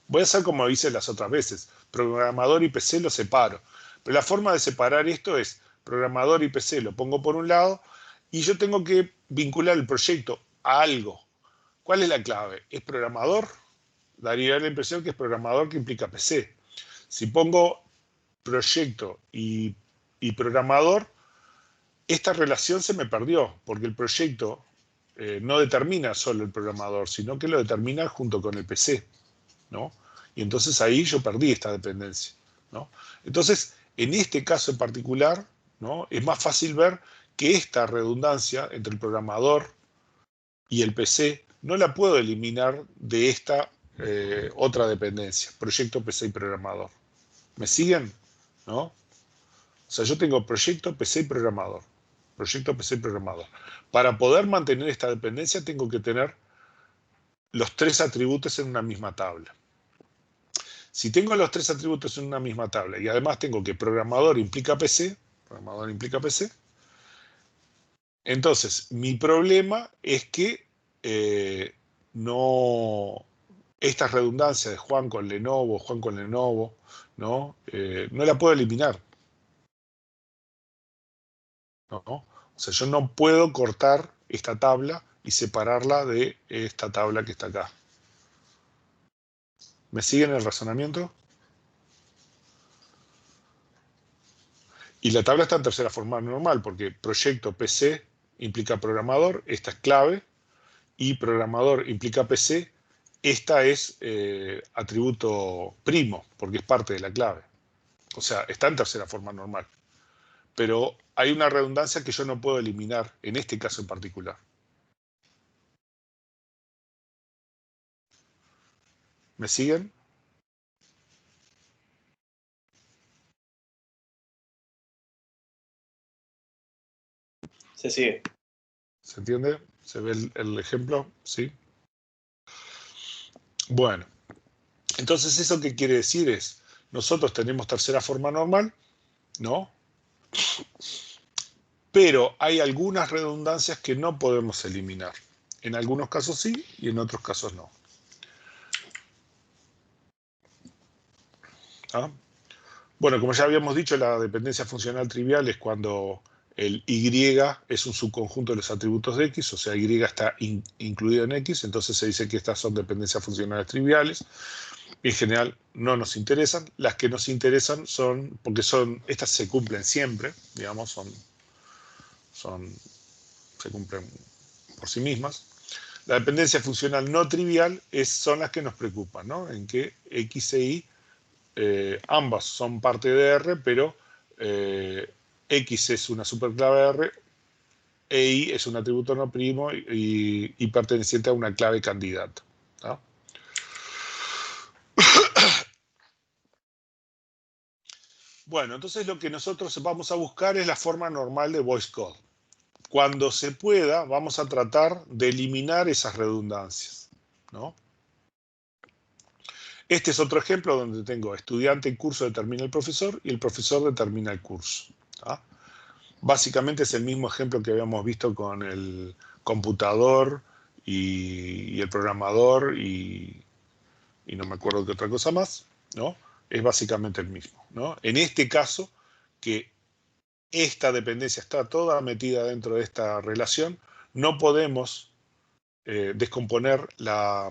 voy a hacer como hice las otras veces, programador y PC lo separo. Pero la forma de separar esto es programador y PC lo pongo por un lado y yo tengo que vincular el proyecto a algo. ¿Cuál es la clave? ¿Es programador? Daría la impresión que es programador que implica PC. Si pongo proyecto y programador, esta relación se me perdió, porque el proyecto no determina solo el programador, sino que lo determina junto con el PC, ¿no? Y entonces ahí yo perdí esta dependencia, ¿no? Entonces, en este caso en particular, ¿no? Es más fácil ver que esta redundancia entre el programador y el PC no la puedo eliminar de esta otra dependencia, proyecto, PC y programador. ¿Me siguen? ¿No? O sea, yo tengo proyecto, PC y programador. Proyecto, PC y programador. Para poder mantener esta dependencia tengo que tener los tres atributos en una misma tabla. Si tengo los tres atributos en una misma tabla y además tengo que programador implica PC, entonces mi problema es que no, esta redundancia de Juan con Lenovo, ¿no? No la puedo eliminar, ¿no? O sea, yo no puedo cortar esta tabla y separarla de esta tabla que está acá. ¿Me siguen el razonamiento? Y la tabla está en tercera forma normal, porque proyecto PC implica programador, esta es clave, y programador implica PC, esta es atributo primo, porque es parte de la clave. O sea, está en tercera forma normal. Pero hay una redundancia que yo no puedo eliminar en este caso en particular. ¿Me siguen? Se sigue. ¿Se entiende? ¿Se ve el ejemplo? ¿Sí? Bueno, entonces eso qué quiere decir es, nosotros tenemos tercera forma normal, ¿no? Pero hay algunas redundancias que no podemos eliminar. En algunos casos sí y en otros casos no. ¿Ah? Bueno, como ya habíamos dicho, la dependencia funcional trivial es cuando el Y es un subconjunto de los atributos de X, o sea, Y está incluido en X, entonces se dice que estas son dependencias funcionales triviales. En general no nos interesan. Las que nos interesan son, porque estas se cumplen siempre, digamos, se cumplen por sí mismas. La dependencia funcional no trivial son las que nos preocupan, ¿no? En que X e Y ambas son parte de R, pero X es una superclave R e Y es un atributo no primo y perteneciente a una clave candidata, ¿no? Bueno, entonces lo que nosotros vamos a buscar es la forma normal de voice code. Cuando se pueda, vamos a tratar de eliminar esas redundancias, ¿no? Este es otro ejemplo donde tengo estudiante en curso determina el profesor y el profesor determina el curso, ¿tá? Básicamente es el mismo ejemplo que habíamos visto con el computador y el programador y no me acuerdo qué otra cosa más, ¿no? Es básicamente el mismo, ¿no? En este caso, que esta dependencia está toda metida dentro de esta relación, no podemos descomponer la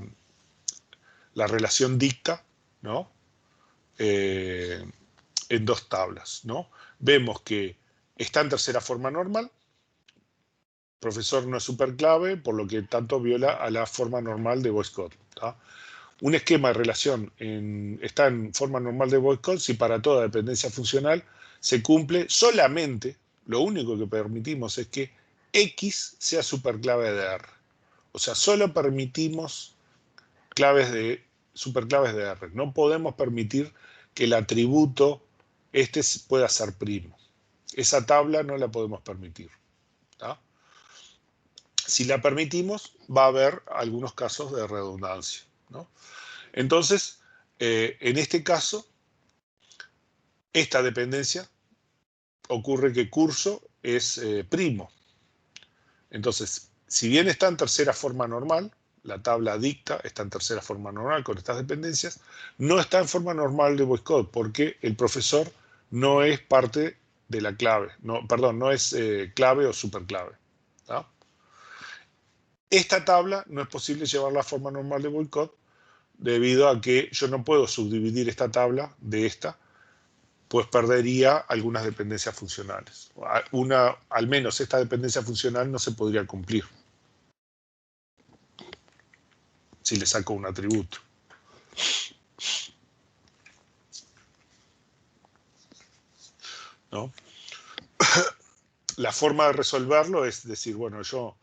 relación dicta, ¿no? En dos tablas, ¿no? Vemos que está en tercera forma normal, profesor no es superclave, por lo que tanto viola a la forma normal de voice code. ¿Tá? Un esquema de relación está en forma normal de voice code si para toda dependencia funcional se cumple solamente, lo único que permitimos es que X sea superclave de R. O sea, solo permitimos superclaves de R. No podemos permitir que el atributo pueda ser primo. Esa tabla no la podemos permitir. ¿Tá? Si la permitimos, va a haber algunos casos de redundancia, ¿no? Entonces, en este caso, esta dependencia ocurre que curso es primo. Entonces, si bien está en tercera forma normal, la tabla dicta está en tercera forma normal con estas dependencias, no está en forma normal de voice code porque el profesor no es parte de la clave, no es clave o superclave. ¿Tá? Esta tabla no es posible llevarla a forma normal de voice code debido a que yo no puedo subdividir esta tabla de esta, pues perdería algunas dependencias funcionales. Al menos esta dependencia funcional no se podría cumplir si le saco un atributo. ¿No? La forma de resolverlo es decir, bueno, yo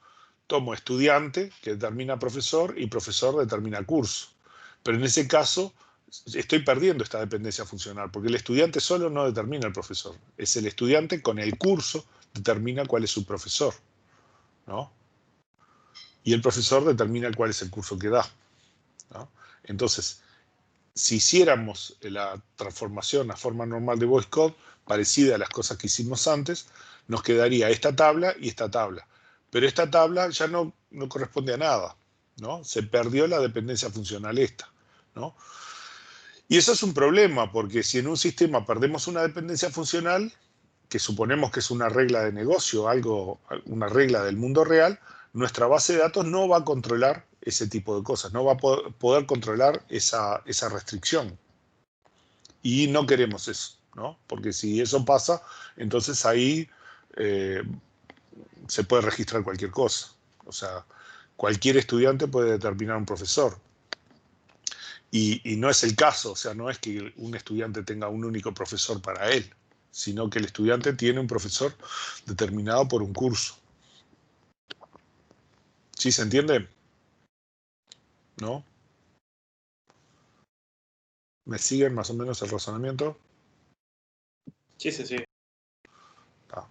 tomo estudiante que determina profesor y profesor determina curso. Pero en ese caso estoy perdiendo esta dependencia funcional, porque el estudiante solo no determina al profesor. Es el estudiante con el curso determina cuál es su profesor, ¿no? Y el profesor determina cuál es el curso que da, ¿no? Entonces, si hiciéramos la transformación a forma normal de voice code, parecida a las cosas que hicimos antes, nos quedaría esta tabla y esta tabla. Pero esta tabla ya no corresponde a nada, ¿no? Se perdió la dependencia funcional esta, ¿no? Y eso es un problema, porque si en un sistema perdemos una dependencia funcional, que suponemos que es una regla de negocio, una regla del mundo real, nuestra base de datos no va a controlar ese tipo de cosas, no va a poder controlar esa restricción. Y no queremos eso, ¿no? Porque si eso pasa, entonces ahí se puede registrar cualquier cosa. O sea, cualquier estudiante puede determinar un profesor. Y no es el caso, o sea, no es que un estudiante tenga un único profesor para él, sino que el estudiante tiene un profesor determinado por un curso. ¿Sí se entiende? ¿No? ¿Me siguen más o menos el razonamiento? Sí, sí, sí. Ah,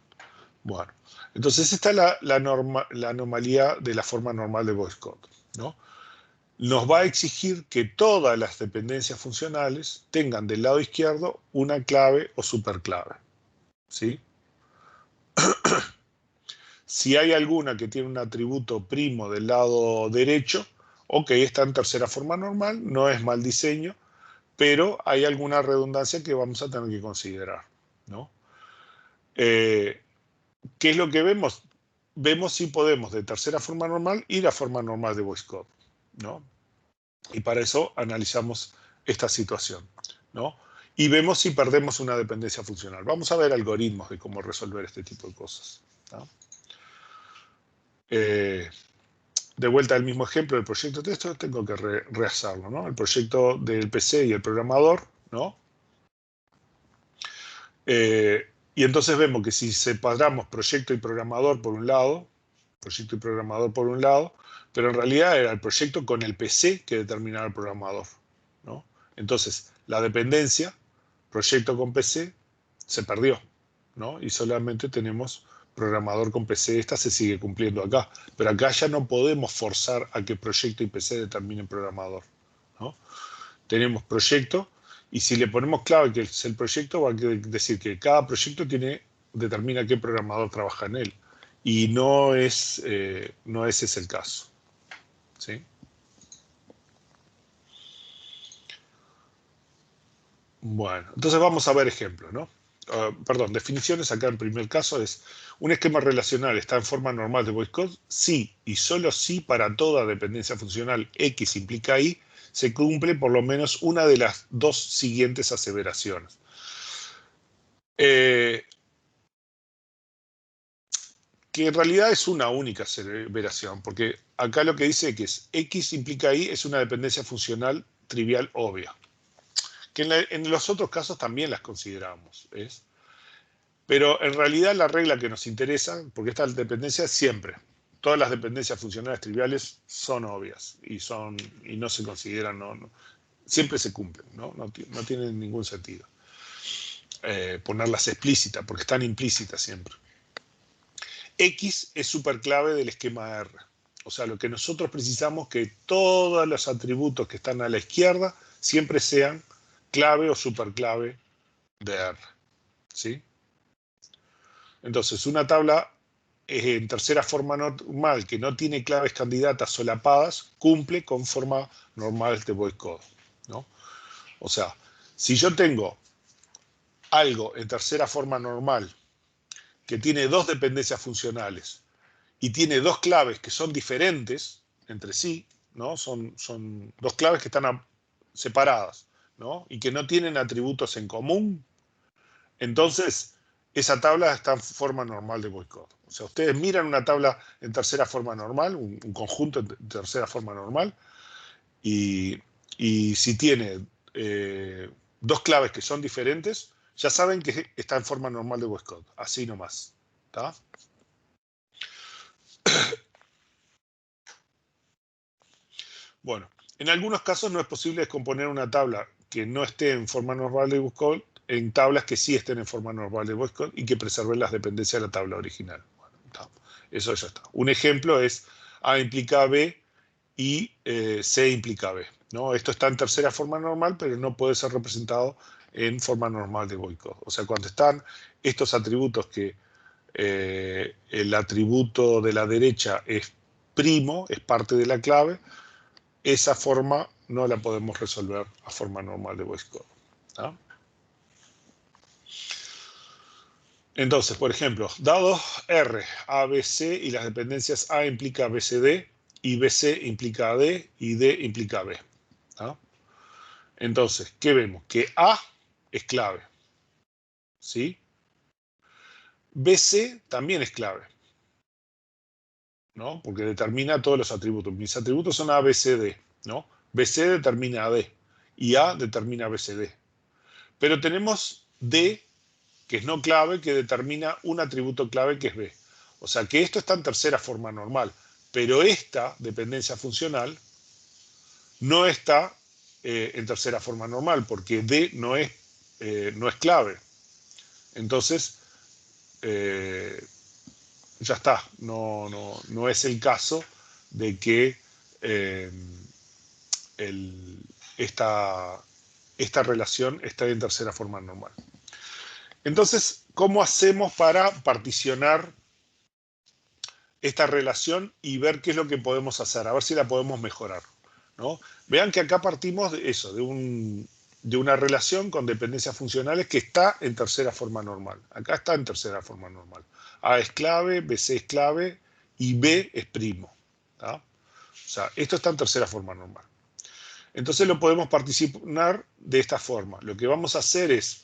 bueno, entonces esta es la anomalía de la forma normal de voice code, ¿no? Nos va a exigir que todas las dependencias funcionales tengan del lado izquierdo una clave o superclave, ¿sí? Si hay alguna que tiene un atributo primo del lado derecho, ok, está en tercera forma normal, no es mal diseño, pero hay alguna redundancia que vamos a tener que considerar, ¿no? ¿Qué es lo que vemos? Vemos si podemos de tercera forma normal ir a forma normal de voice code, ¿no? Y para eso analizamos esta situación, ¿no? Y vemos si perdemos una dependencia funcional. Vamos a ver algoritmos de cómo resolver este tipo de cosas, ¿no? De vuelta al mismo ejemplo del proyecto de texto, tengo que rehacerlo, ¿no? El proyecto del PC y el programador, ¿no? Y entonces vemos que si separamos proyecto y programador por un lado, pero en realidad era el proyecto con el PC que determinaba el programador, ¿no? Entonces, la dependencia, proyecto con PC, se perdió, ¿no? Y solamente tenemos programador con PC. Esta se sigue cumpliendo acá, pero acá ya no podemos forzar a que proyecto y PC determinen programador, ¿no? Tenemos proyecto y si le ponemos clave que es el proyecto, va a decir que cada proyecto determina qué programador trabaja en él. Y no ese es el caso, ¿sí? Bueno, entonces vamos a ver ejemplos, ¿no? perdón, definiciones acá en primer caso es: un esquema relacional está en forma normal de Boyce-Codd si y solo si para toda dependencia funcional X implica Y se cumple por lo menos una de las dos siguientes aseveraciones. Que en realidad es una única aseveración, porque acá lo que dice que es X implica Y es una dependencia funcional trivial obvia. Que en los otros casos también las consideramos, ¿ves? Pero en realidad la regla que nos interesa, porque esta dependencia siempre, todas las dependencias funcionales triviales son obvias y no se consideran, siempre se cumplen, no tienen ningún sentido ponerlas explícitas, porque están implícitas siempre. X es superclave del esquema R. O sea, lo que nosotros precisamos es que todos los atributos que están a la izquierda siempre sean clave o superclave de R. ¿Sí? Entonces, una tabla en tercera forma normal que no tiene claves candidatas solapadas cumple con forma normal de Boyce-Codd, ¿no? O sea, si yo tengo algo en tercera forma normal que tiene dos dependencias funcionales y tiene dos claves que son diferentes entre sí, ¿no? Son dos claves que están separadas, ¿no? Y que no tienen atributos en común, entonces esa tabla está en forma normal de Boyce-Codd. O sea, ustedes miran una tabla en tercera forma normal, un conjunto en tercera forma normal, y si tiene dos claves que son diferentes, ya saben que está en forma normal de Boyce-Codd, así nomás. ¿Está? Bueno, en algunos casos no es posible descomponer una tabla que no esté en forma normal de Boyce-Codd en tablas que sí estén en forma normal de Boyce-Codd y que preserven las dependencias de la tabla original. Bueno, eso ya está. Un ejemplo es A implica B y C implica B, ¿no? Esto está en tercera forma normal, pero no puede ser representado en forma normal de Boyce-Codd. O sea, cuando están estos atributos que el atributo de la derecha es primo, es parte de la clave, esa forma no la podemos resolver a forma normal de Boyce-Codd. ¿Ah? Entonces, por ejemplo, dado R, A, B, C y las dependencias A implica BCD y BC implica AD y D implica B. ¿Ah? Entonces, ¿qué vemos? Que A es clave, ¿sí? BC también es clave, ¿no? Porque determina todos los atributos. Mis atributos son A, B, C, D, ¿no? BC determina AD y A determina BCD. Pero tenemos D, que es no clave, que determina un atributo clave que es B. O sea que esto está en tercera forma normal, pero esta dependencia funcional no está en tercera forma normal, porque D no es clave. Entonces, ya está, no es el caso de que esta relación esté en tercera forma normal. Entonces, ¿cómo hacemos para particionar esta relación y ver qué es lo que podemos hacer? A ver si la podemos mejorar, ¿no? Vean que acá partimos de eso, de una relación con dependencias funcionales que está en tercera forma normal. Acá está en tercera forma normal. A es clave, BC es clave y B es primo. ¿Tá? O sea, esto está en tercera forma normal. Entonces lo podemos particionar de esta forma. Lo que vamos a hacer es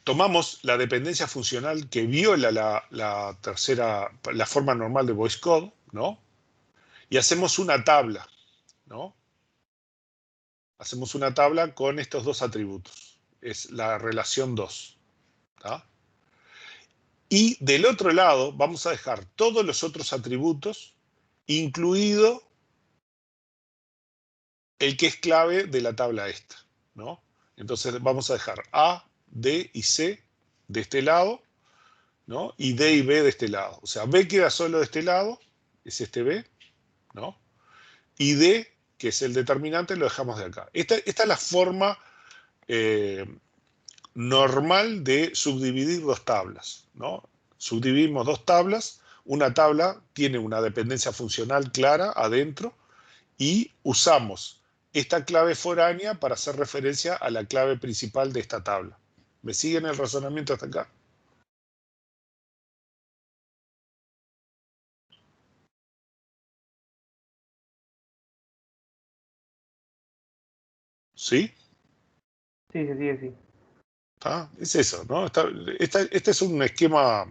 tomamos la dependencia funcional que viola la forma normal de Boyce-Codd, ¿no? Y hacemos una tabla, ¿no? Hacemos una tabla con estos dos atributos. Es la relación 2. ¿Tá? Y del otro lado vamos a dejar todos los otros atributos, incluido el que es clave de la tabla esta, ¿no? Entonces vamos a dejar A, D y C de este lado, ¿no? Y D y B de este lado. O sea, B queda solo de este lado, es este B, ¿no? Y D, que es el determinante, lo dejamos de acá. Esta es la forma normal de subdividir dos tablas, ¿no? Subdividimos dos tablas, una tabla tiene una dependencia funcional clara adentro y usamos esta clave foránea para hacer referencia a la clave principal de esta tabla. ¿Me siguen el razonamiento hasta acá? ¿Sí? Sí, se sigue, sí. ¿Ah? Es eso, ¿no? Este es un esquema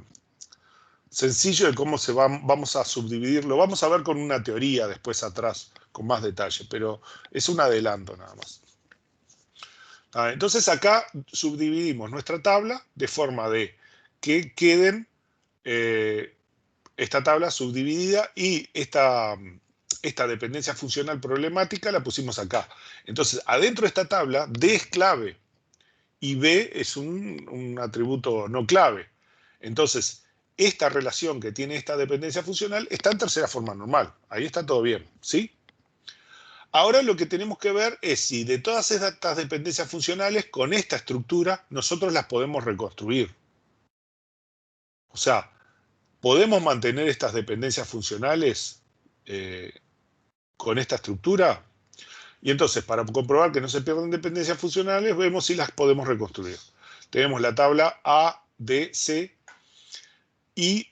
sencillo de cómo vamos a subdividirlo. Vamos a ver con una teoría después atrás, con más detalle, pero es un adelanto nada más. Entonces acá subdividimos nuestra tabla de forma de que queden esta tabla subdividida y esta dependencia funcional problemática la pusimos acá. Entonces, adentro de esta tabla, D es clave y B es un atributo no clave. Entonces, esta relación que tiene esta dependencia funcional está en tercera forma normal. Ahí está todo bien, ¿sí? Ahora lo que tenemos que ver es si de todas estas dependencias funcionales, con esta estructura, nosotros las podemos reconstruir. O sea, ¿podemos mantener estas dependencias funcionales con esta estructura? Y entonces, para comprobar que no se pierden dependencias funcionales, vemos si las podemos reconstruir. Tenemos la tabla A, D, C, y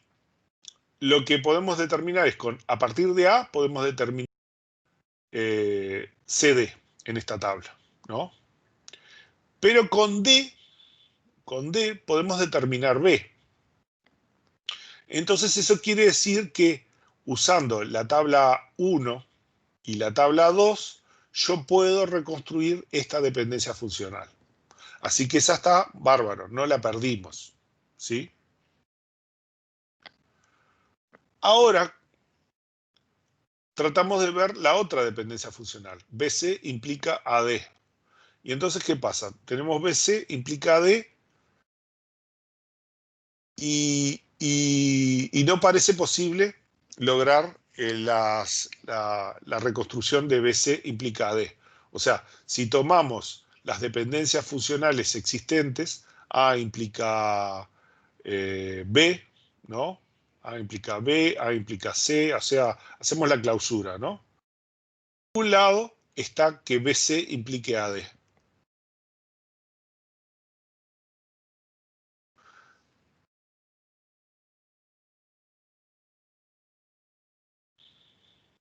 lo que podemos determinar es a partir de A, podemos determinar CD en esta tabla, ¿no? Pero con D podemos determinar B. Entonces eso quiere decir que usando la tabla 1 y la tabla 2, yo puedo reconstruir esta dependencia funcional. Así que esa está bárbaro, no la perdimos, ¿sí? Ahora tratamos de ver la otra dependencia funcional. BC implica AD. Y entonces, ¿qué pasa? Tenemos BC implica AD y no parece posible lograr la reconstrucción de BC implica AD. O sea, si tomamos las dependencias funcionales existentes, A implica B, ¿no? A implica B, A implica C, o sea, hacemos la clausura, ¿no? Por un lado está que BC implique AD.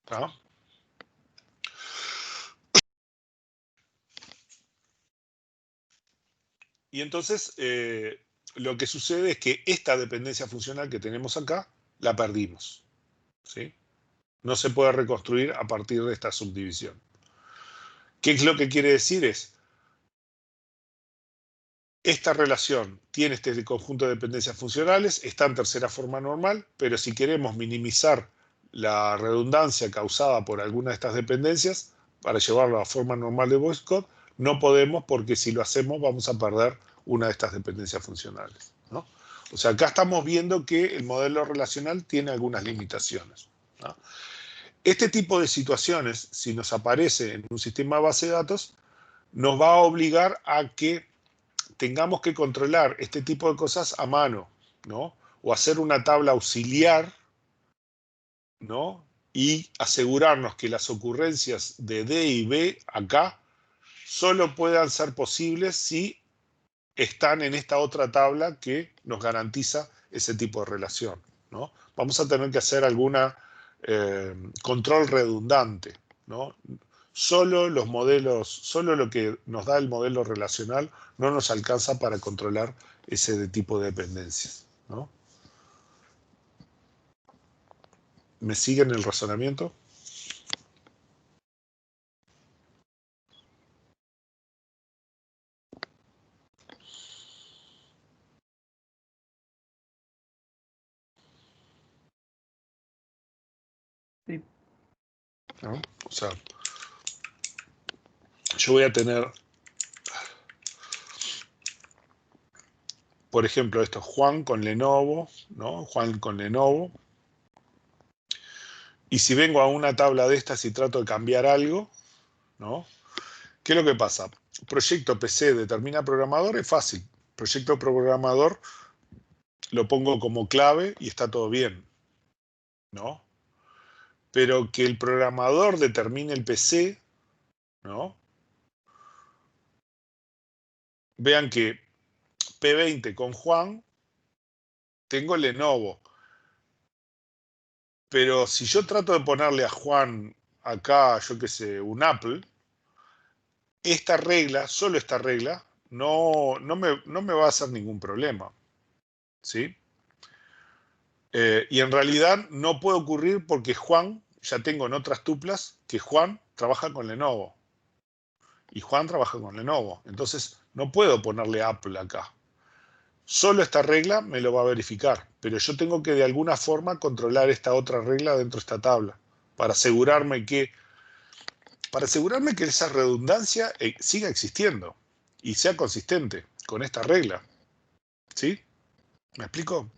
¿Tá? Y entonces lo que sucede es que esta dependencia funcional que tenemos acá la perdimos, ¿sí? No se puede reconstruir a partir de esta subdivisión. ¿Qué es lo que quiere decir? Esta relación tiene este conjunto de dependencias funcionales, está en tercera forma normal, pero si queremos minimizar la redundancia causada por alguna de estas dependencias para llevarlo a forma normal de Boycott, no podemos porque si lo hacemos vamos a perder una de estas dependencias funcionales, ¿no? O sea, acá estamos viendo que el modelo relacional tiene algunas limitaciones, ¿no? Este tipo de situaciones, si nos aparece en un sistema de base de datos, nos va a obligar a que tengamos que controlar este tipo de cosas a mano, ¿no? O hacer una tabla auxiliar, ¿no? Y asegurarnos que las ocurrencias de D y B acá solo puedan ser posibles si están en esta otra tabla que nos garantiza ese tipo de relación, ¿no? Vamos a tener que hacer alguna control redundante, ¿no? Solo los modelos, solo lo que nos da el modelo relacional no nos alcanza para controlar ese tipo de dependencias, ¿no? ¿Me siguen el razonamiento? Sí. ¿No? O sea, yo voy a tener, por ejemplo, esto, Juan con Lenovo, ¿no? Juan con Lenovo. Y si vengo a una tabla de estas y trato de cambiar algo, ¿no? ¿Qué es lo que pasa? Proyecto PC determina programador, es fácil. Proyecto programador lo pongo como clave y está todo bien, ¿no? Pero que el programador determine el PC, ¿no? Vean que P20 con Juan, tengo Lenovo. Pero si yo trato de ponerle a Juan acá, yo qué sé, un Apple, esta regla, solo esta regla, no me va a hacer ningún problema. ¿Sí? Y en realidad no puede ocurrir porque Juan, ya tengo en otras tuplas, que Juan trabaja con Lenovo. Y Juan trabaja con Lenovo. Entonces no puedo ponerle Apple acá. Solo esta regla me lo va a verificar, pero yo tengo que de alguna forma controlar esta otra regla dentro de esta tabla para asegurarme que esa redundancia siga existiendo y sea consistente con esta regla. ¿Sí? ¿Me explico?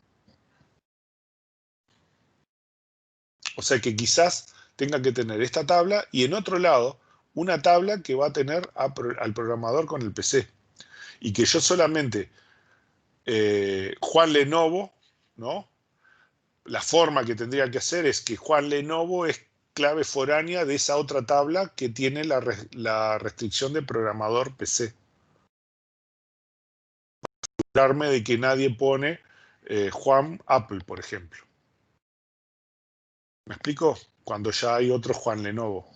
O sea que quizás tenga que tener esta tabla y en otro lado una tabla que va a tener al programador con el PC y que yo solamente Juan Lenovo, ¿no? La forma que tendría que hacer es que Juan Lenovo es clave foránea de esa otra tabla que tiene la restricción de programador PC. Darme de que nadie pone Juan Apple, por ejemplo. ¿Me explico? Cuando ya hay otro Juan Lenovo.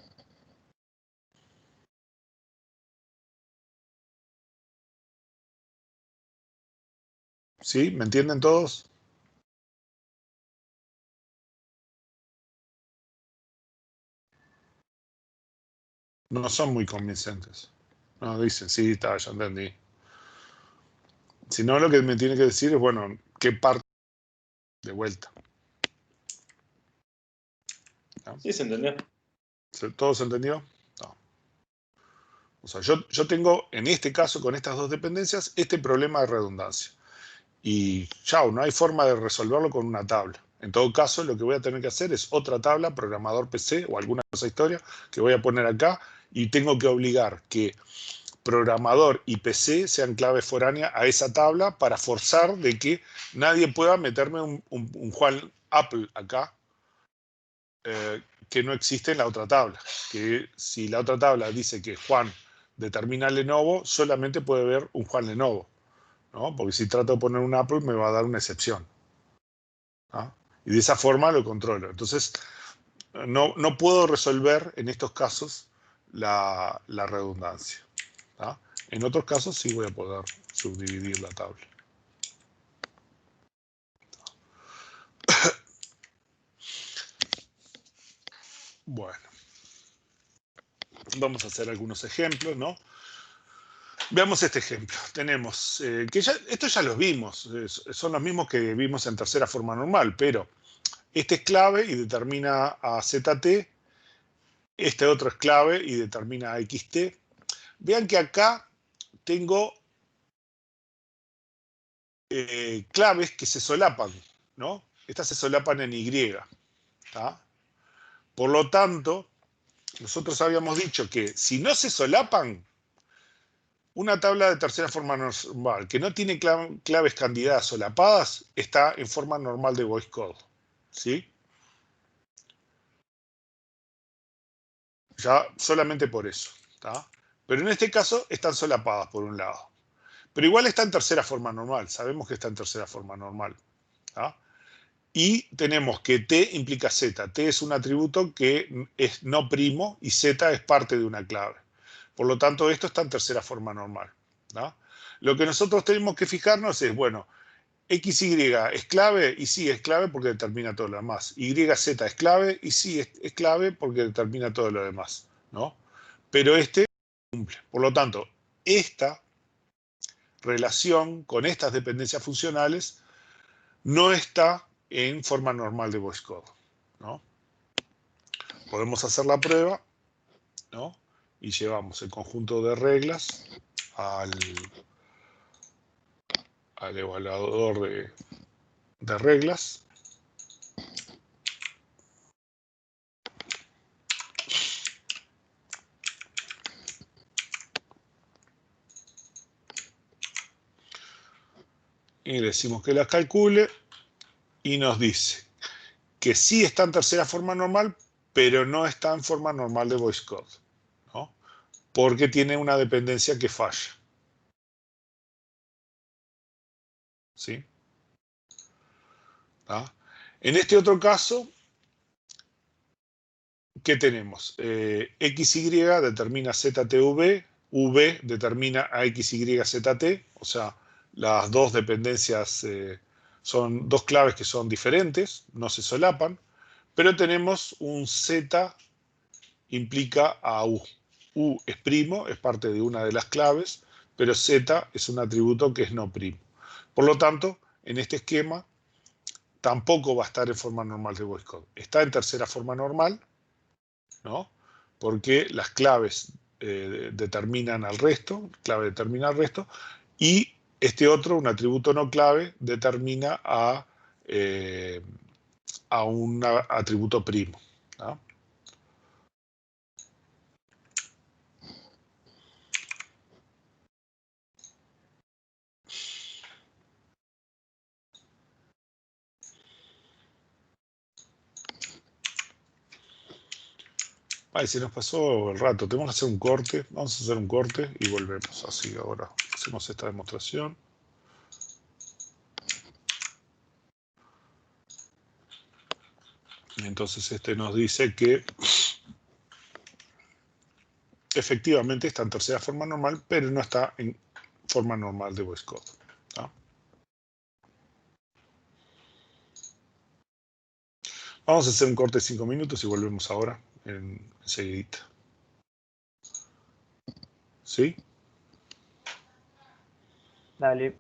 ¿Sí? ¿Me entienden todos? No son muy convincentes. No, dicen, sí, está, ya entendí. Si no, lo que me tiene que decir es, bueno, ¿qué parte de vuelta? ¿No? Sí, se entendió. ¿Todo se entendió? No. O sea, yo tengo, en este caso, con estas dos dependencias, este problema de redundancia. Y chao, no hay forma de resolverlo con una tabla. En todo caso, lo que voy a tener que hacer es otra tabla, programador PC o alguna cosa historia, que voy a poner acá y tengo que obligar que programador y PC sean clave foránea a esa tabla para forzar de que nadie pueda meterme un Juan Apple acá que no existe en la otra tabla. Que si la otra tabla dice que Juan determina Lenovo, solamente puede ver un Juan Lenovo, ¿no? Porque si trato de poner un Apple me va a dar una excepción, ¿no? Y de esa forma lo controlo. Entonces, no puedo resolver en estos casos la redundancia, ¿no? En otros casos sí voy a poder subdividir la tabla. Bueno, vamos a hacer algunos ejemplos, ¿no? Veamos este ejemplo. Tenemos, esto ya los vimos, son los mismos que vimos en tercera forma normal, pero este es clave y determina a ZT, este otro es clave y determina a XT. Vean que acá tengo claves que se solapan, ¿no? Estas se solapan en Y, ¿tá? Por lo tanto, nosotros habíamos dicho que si no se solapan, una tabla de tercera forma normal que no tiene claves candidatas solapadas está en forma normal de voice code, ¿sí? Ya solamente por eso, ¿tá? Pero en este caso están solapadas por un lado. Pero igual está en tercera forma normal, sabemos que está en tercera forma normal, ¿tá? Y tenemos que T implica Z. T es un atributo que es no primo y Z es parte de una clave. Por lo tanto, esto está en tercera forma normal, ¿no? Lo que nosotros tenemos que fijarnos es, bueno, XY es clave y sí es clave porque determina todo lo demás. YZ es clave y sí es clave porque determina todo lo demás, ¿no? Pero este cumple. Por lo tanto, esta relación con estas dependencias funcionales no está en forma normal de voice code, ¿no? Podemos hacer la prueba, ¿no? Y llevamos el conjunto de reglas al evaluador de reglas. Y le decimos que las calcule y nos dice que sí está en tercera forma normal, pero no está en forma normal de voice code, ¿no? Porque tiene una dependencia que falla. ¿sí? ¿Ah? En este otro caso, ¿qué tenemos? XY determina ZTV, V determina a XYZT, o sea, las dos dependencias son dos claves que son diferentes, no se solapan, pero tenemos un Z implica a U. U es primo, es parte de una de las claves, pero Z es un atributo que es no primo. Por lo tanto, en este esquema tampoco va a estar en forma normal de voice code. Está en tercera forma normal, ¿no? Porque las claves determinan al resto, clave determina al resto, y este otro, un atributo no clave, determina a un atributo primo, ¿no? Ay, se nos pasó el rato. Tenemos que hacer un corte. Vamos a hacer un corte y volvemos. Así ahora hacemos esta demostración. Y entonces este nos dice que efectivamente está en tercera forma normal, pero no está en forma normal de voice code, ¿no? Vamos a hacer un corte de 5 minutos y volvemos ahora enseguidita. ¿Sí? Dale.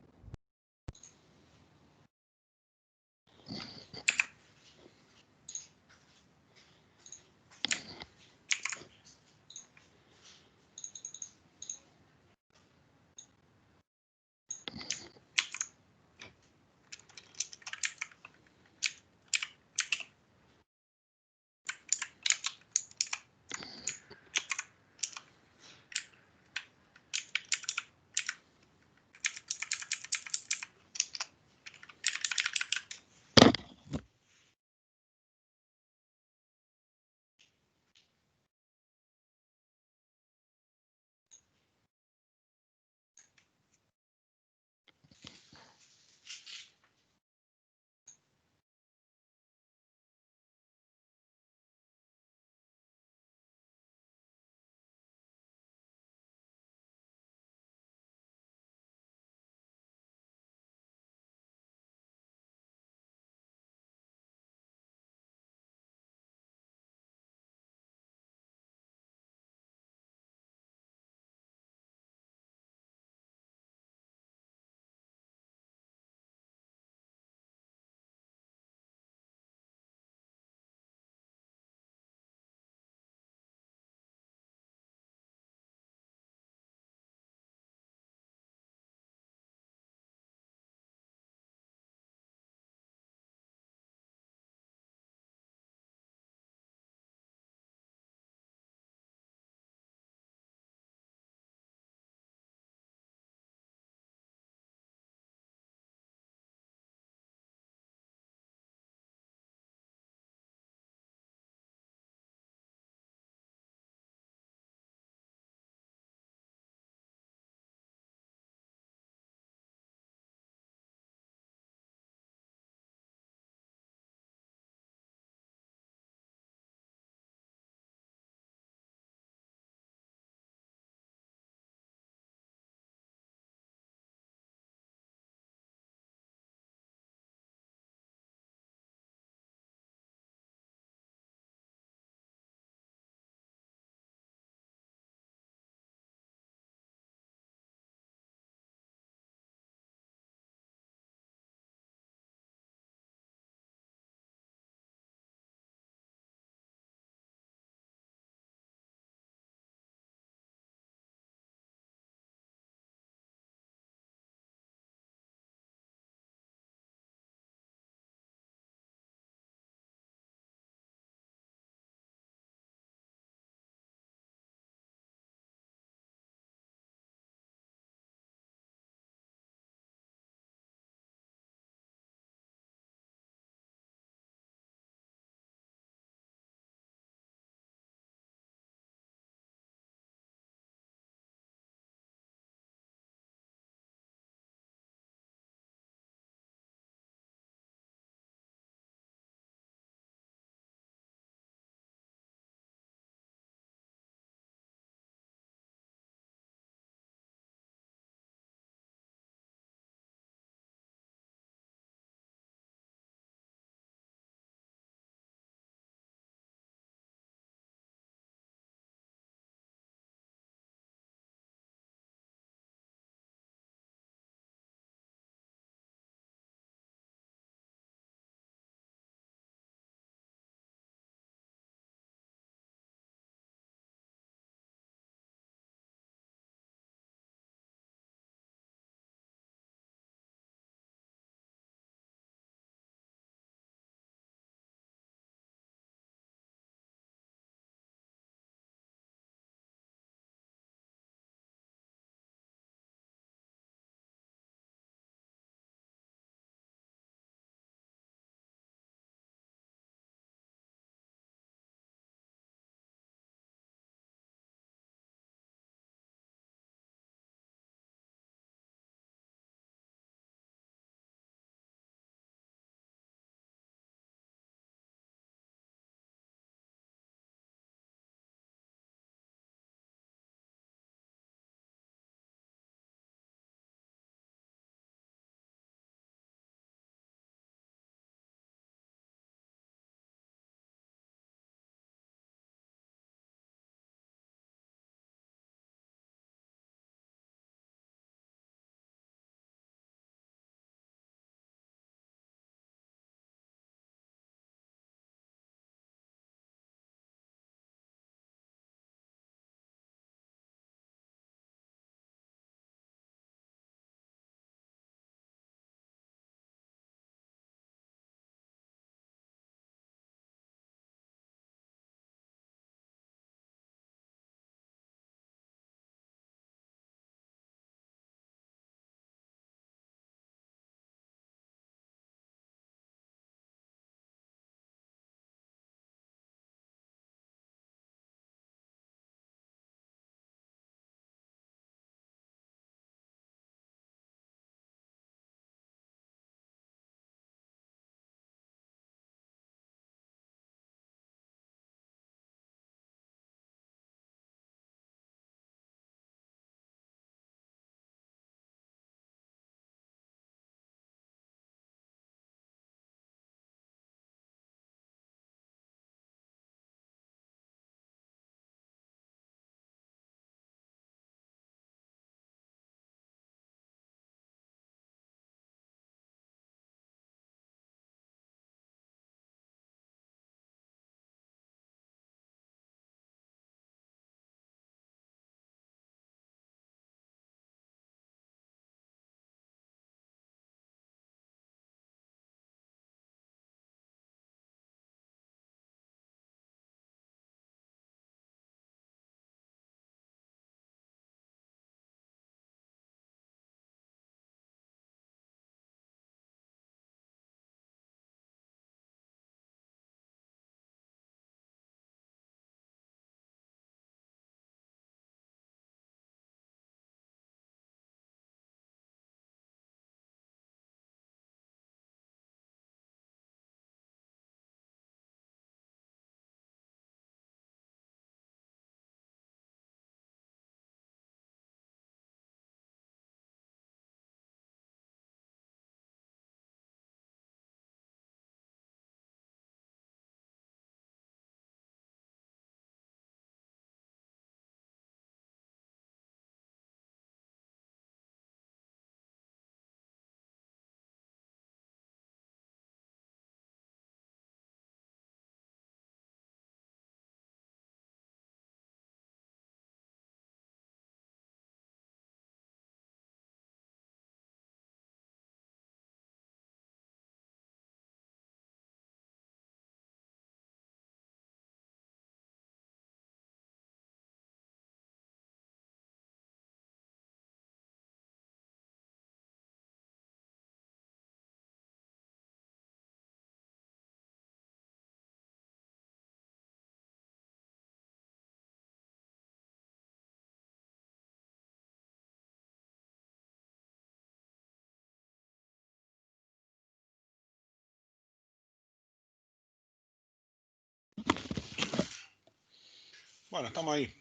Bueno, estamos ahí.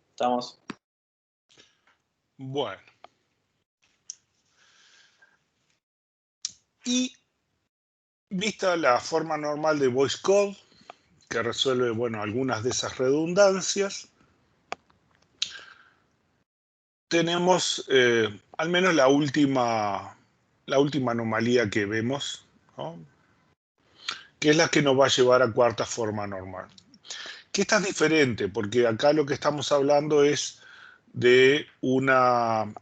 Estamos. Bueno. Y vista la forma normal de voice code, que resuelve, bueno, algunas de esas redundancias, tenemos al menos la última anomalía que vemos, ¿no? Que es la que nos va a llevar a cuarta forma normal. Que esta es diferente, porque acá lo que estamos hablando es de una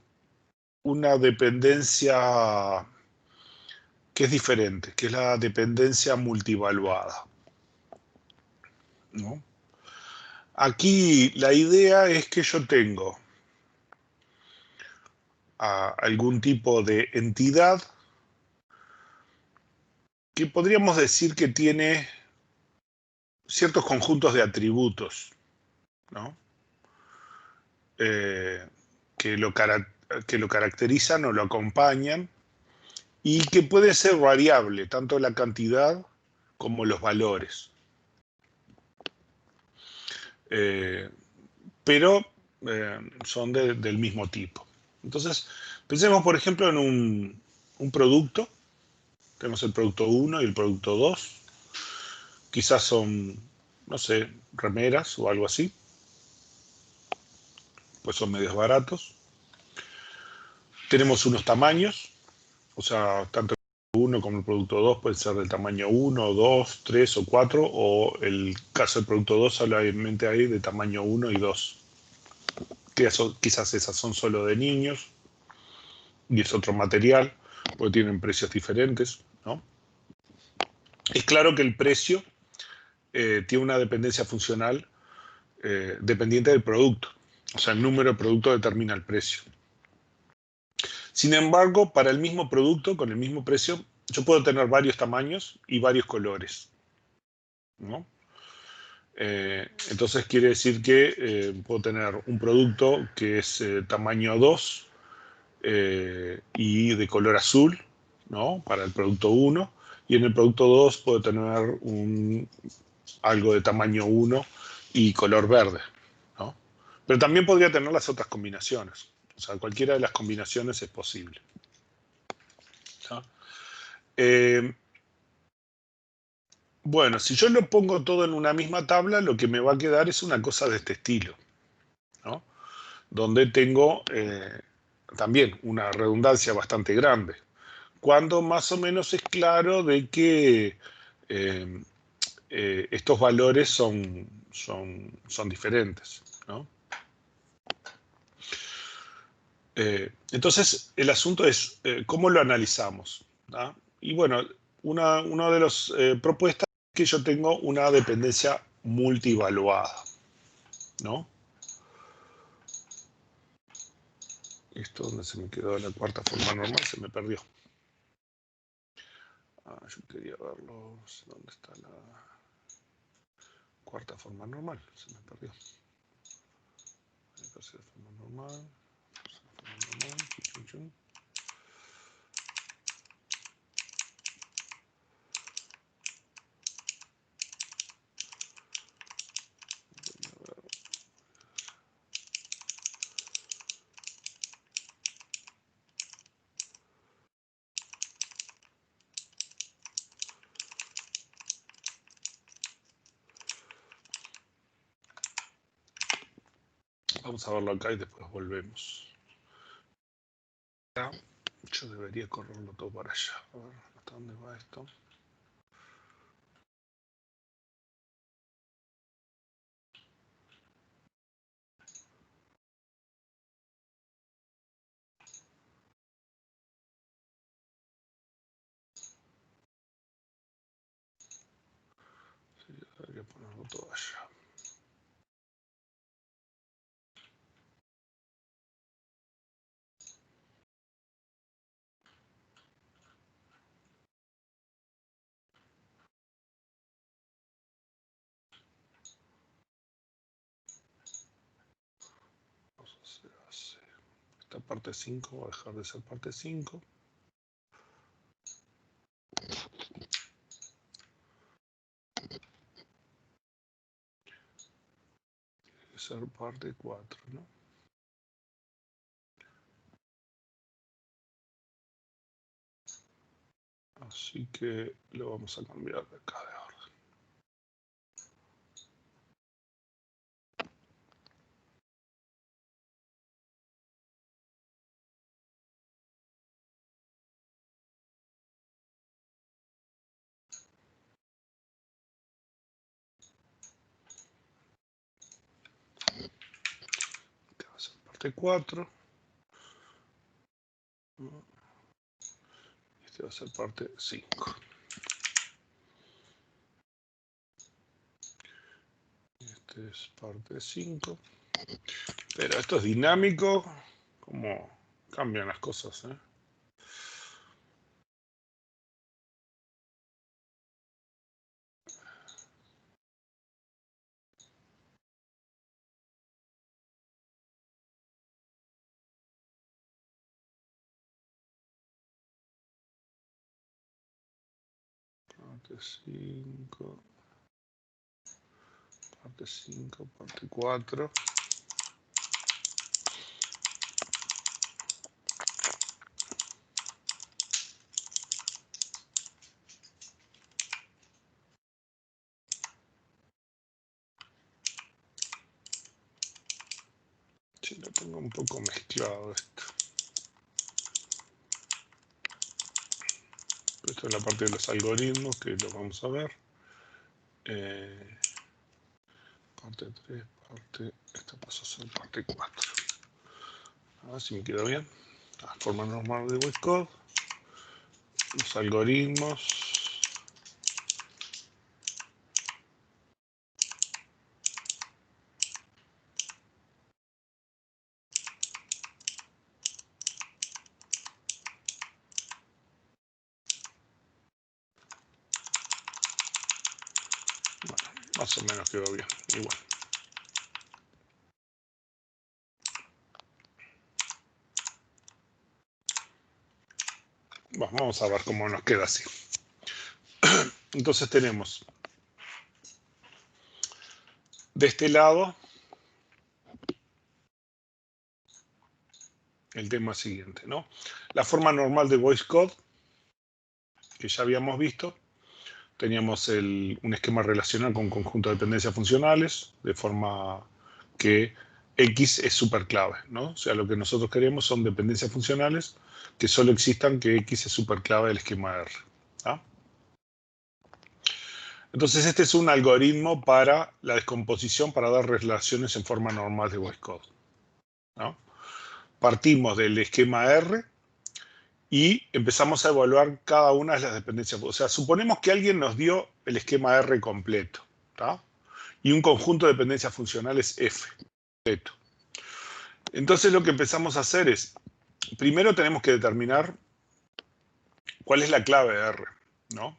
dependencia que es diferente, que es la dependencia multivaluada, ¿no? Aquí la idea es que yo tengo algún tipo de entidad que podríamos decir que tiene ciertos conjuntos de atributos, ¿no? Que lo caracterizan o lo acompañan y que puede ser variable, tanto la cantidad como los valores. Pero son del mismo tipo. Entonces, pensemos, por ejemplo, en un producto. Tenemos el producto 1 y el producto 2. Quizás son, no sé, remeras o algo así. Pues son medios baratos. Tenemos unos tamaños, o sea, tanto el producto 1 como el producto 2 pueden ser del tamaño 1, 2, 3 o 4, o el caso del producto 2 solamente hay de tamaño 1 y 2. Quizás esas son solo de niños y es otro material, porque tienen precios diferentes, ¿no? Es claro que el precio tiene una dependencia funcional dependiente del producto. O sea, el número de productos determina el precio. Sin embargo, para el mismo producto, con el mismo precio, yo puedo tener varios tamaños y varios colores, ¿no? Entonces quiere decir que puedo tener un producto que es tamaño 2 y de color azul, ¿no? Para el producto 1, y en el producto 2 puedo tener algo de tamaño 1 y color verde, ¿no? Pero también podría tener las otras combinaciones. O sea, cualquiera de las combinaciones es posible, ¿no? Bueno, si yo lo pongo todo en una misma tabla, lo que me va a quedar es una cosa de este estilo, ¿no? Donde tengo también una redundancia bastante grande, cuando más o menos es claro de que eh, estos valores son diferentes, ¿no? Entonces, el asunto es cómo lo analizamos, ¿no? Y bueno, una de las propuestas es que yo tengo una dependencia multivaluada, ¿no? Esto donde se me quedó la cuarta forma normal, se me perdió. Yo quería verlo, no sé dónde está la cuarta forma normal, se me perdió. Tercera forma normal, chun, chun. Vamos a verlo acá y después volvemos. Yo debería correrlo todo para allá. A ver, ¿hasta dónde va esto? Sí, debería ponerlo todo allá. esta parte 5 va a dejar de ser parte 5. Tiene que ser parte 4, ¿no? Así que lo vamos a cambiar de acá de orden. Acá va a ser parte 4. Este va a ser parte 5. Este es parte 5. Pero esto es dinámico. Como cambian las cosas, ¿eh? Parte 5. Parte 5, parte 4. Sí, lo tengo un poco mezclado esto. Esto es la parte de los algoritmos, que lo vamos a ver. Parte 3, esta pasó a ser parte 4. A ver si me queda bien. La forma normal de voice code. Los algoritmos. Bueno, más o menos quedó bien, igual. Bueno, vamos a ver cómo nos queda así. Entonces tenemos de este lado el tema siguiente, ¿no? La forma normal de voice code, que ya habíamos visto. Teníamos un esquema relacional con un conjunto de dependencias funcionales, de forma que X es superclave, ¿no? O sea, lo que nosotros queremos son dependencias funcionales que solo existan que X es superclave del esquema R, ¿no? Entonces, este es un algoritmo para la descomposición, para dar relaciones en forma normal de voice code, ¿no? Partimos del esquema R y empezamos a evaluar cada una de las dependencias. O sea, suponemos que alguien nos dio el esquema R completo, ¿tá? Y un conjunto de dependencias funcionales F completo. Entonces lo que empezamos a hacer es, primero tenemos que determinar cuál es la clave de R, ¿no?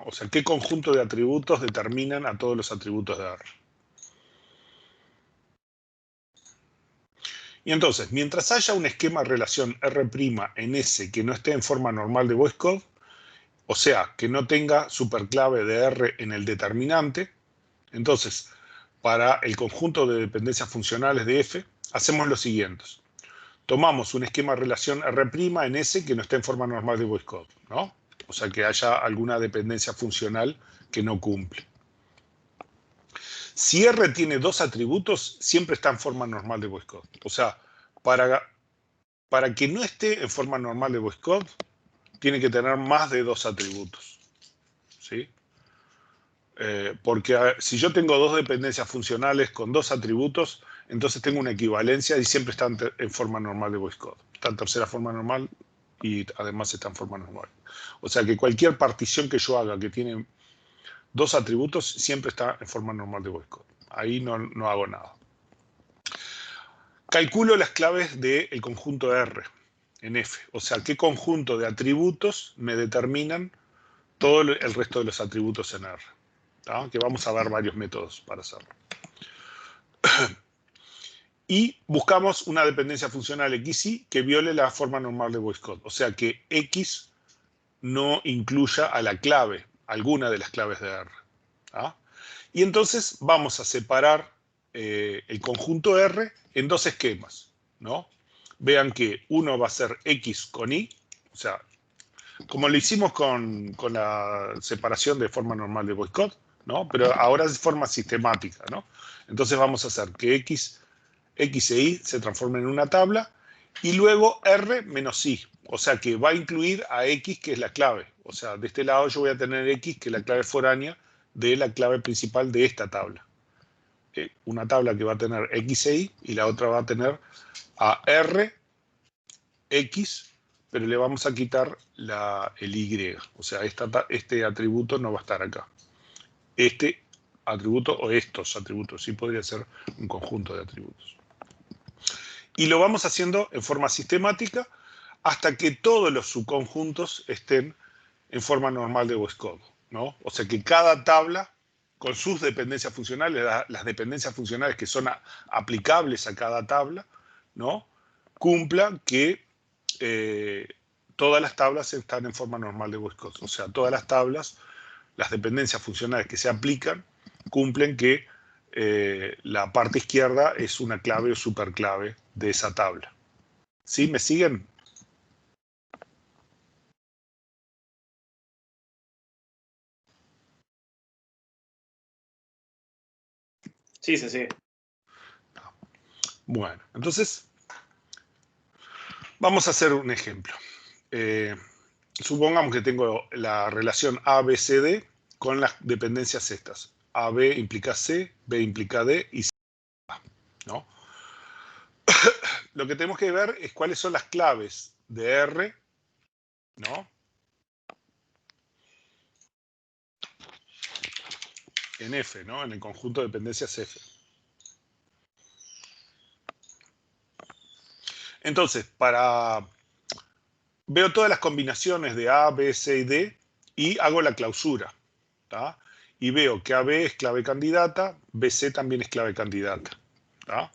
O sea, ¿qué conjunto de atributos determinan a todos los atributos de R? Y entonces, mientras haya un esquema de relación R' en S que no esté en forma normal de voice code, o sea, que no tenga superclave de R en el determinante, entonces, para el conjunto de dependencias funcionales de F, hacemos lo siguiente. Tomamos un esquema de relación R' en S que no esté en forma normal de voice code, ¿no? O sea, que haya alguna dependencia funcional que no cumple. Si R tiene dos atributos, siempre está en forma normal de voice code. O sea, para que no esté en forma normal de voice code, tiene que tener más de dos atributos, ¿sí? Porque si yo tengo dos dependencias funcionales con dos atributos, entonces tengo una equivalencia y siempre están en forma normal de voice code. Está en tercera forma normal y además está en forma normal. O sea que cualquier partición que yo haga que tiene dos atributos siempre está en forma normal de voice code. Ahí no hago nada. Calculo las claves del conjunto R. en F. O sea, qué conjunto de atributos me determinan todo el resto de los atributos en R. ¿Tá? Que vamos a ver varios métodos para hacerlo. Y buscamos una dependencia funcional XY que viole la forma normal de Boyce-Codd. O sea, que X no incluya a la clave, alguna de las claves de R. ¿Tá? Y entonces vamos a separar el conjunto R en dos esquemas, ¿no? Vean que uno va a ser X con Y, o sea, como lo hicimos con la separación de forma normal de Boyce-Codd, ¿no? Pero ahora es forma sistemática, ¿no? Entonces vamos a hacer que X e Y se transformen en una tabla y luego R menos Y, o sea que va a incluir a X, que es la clave. O sea, de este lado yo voy a tener X, que es la clave foránea de la clave principal de esta tabla. Una tabla que va a tener X e Y la otra va a tener a R, X, pero le vamos a quitar el Y. O sea, este atributo no va a estar acá. Este atributo o estos atributos, sí podría ser un conjunto de atributos. Y lo vamos haciendo en forma sistemática hasta que todos los subconjuntos estén en forma normal de Boyce-Codd, ¿no? O sea que cada tabla, con sus dependencias funcionales, las dependencias funcionales que son aplicables a cada tabla, ¿no? Cumpla que todas las tablas están en forma normal de Boyce-Codd. O sea, todas las tablas, las dependencias funcionales que se aplican, cumplen que la parte izquierda es una clave o superclave de esa tabla. ¿Sí? ¿Me siguen? Sí, sí, sí. Bueno, entonces vamos a hacer un ejemplo. Supongamos que tengo la relación ABCD con las dependencias estas. AB implica C, B implica D y C, ¿no? Lo que tenemos que ver es cuáles son las claves de R, ¿no? En F, ¿no? En el conjunto de dependencias F. Entonces, veo todas las combinaciones de A, B, C y D y hago la clausura, ¿tá? Y veo que AB es clave candidata, BC también es clave candidata, ¿tá?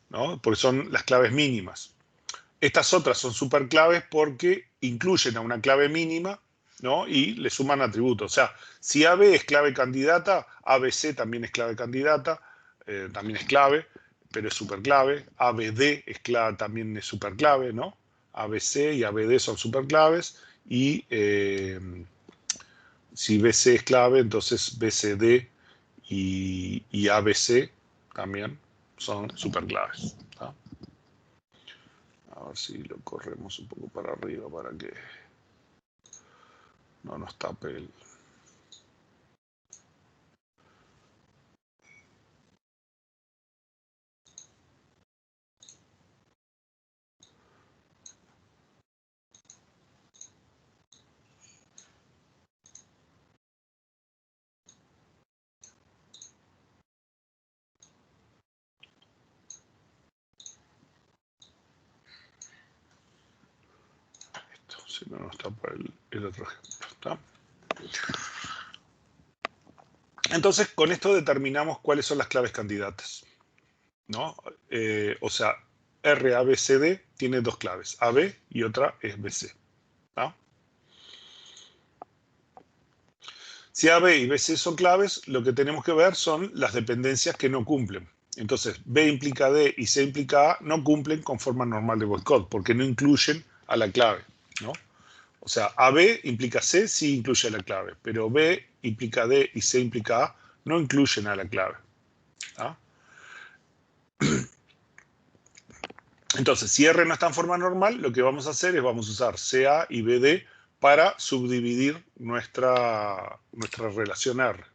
¿No? Porque son las claves mínimas. Estas otras son superclaves porque incluyen a una clave mínima, ¿no? Y le suman atributos. O sea, si AB es clave candidata, ABC también es clave candidata, también es clave, pero es superclave. ABD es clave, también es superclave, ¿no? ABC y ABD son superclaves. Y si BC es clave, entonces BCD y ABC también son superclaves. ¿Tá? A ver si lo corremos un poco para arriba para que no nos tape el... Esto, si no nos tapa el otro ejemplo. ¿Tá? Entonces, con esto determinamos cuáles son las claves candidatas, ¿no? O sea, RABCD tiene dos claves, AB y otra es BC. ¿Tá? Si AB y BC son claves, lo que tenemos que ver son las dependencias que no cumplen. Entonces, B implica D y C implica A no cumplen con forma normal de Boyce-Codd porque no incluyen a la clave, ¿no? O sea, AB implica C, sí incluye a la clave, pero B implica D y C implica A no incluyen a la clave. ¿Ah? Entonces, si R no está en forma normal, lo que vamos a hacer es vamos a usar CA y BD para subdividir nuestra relación R.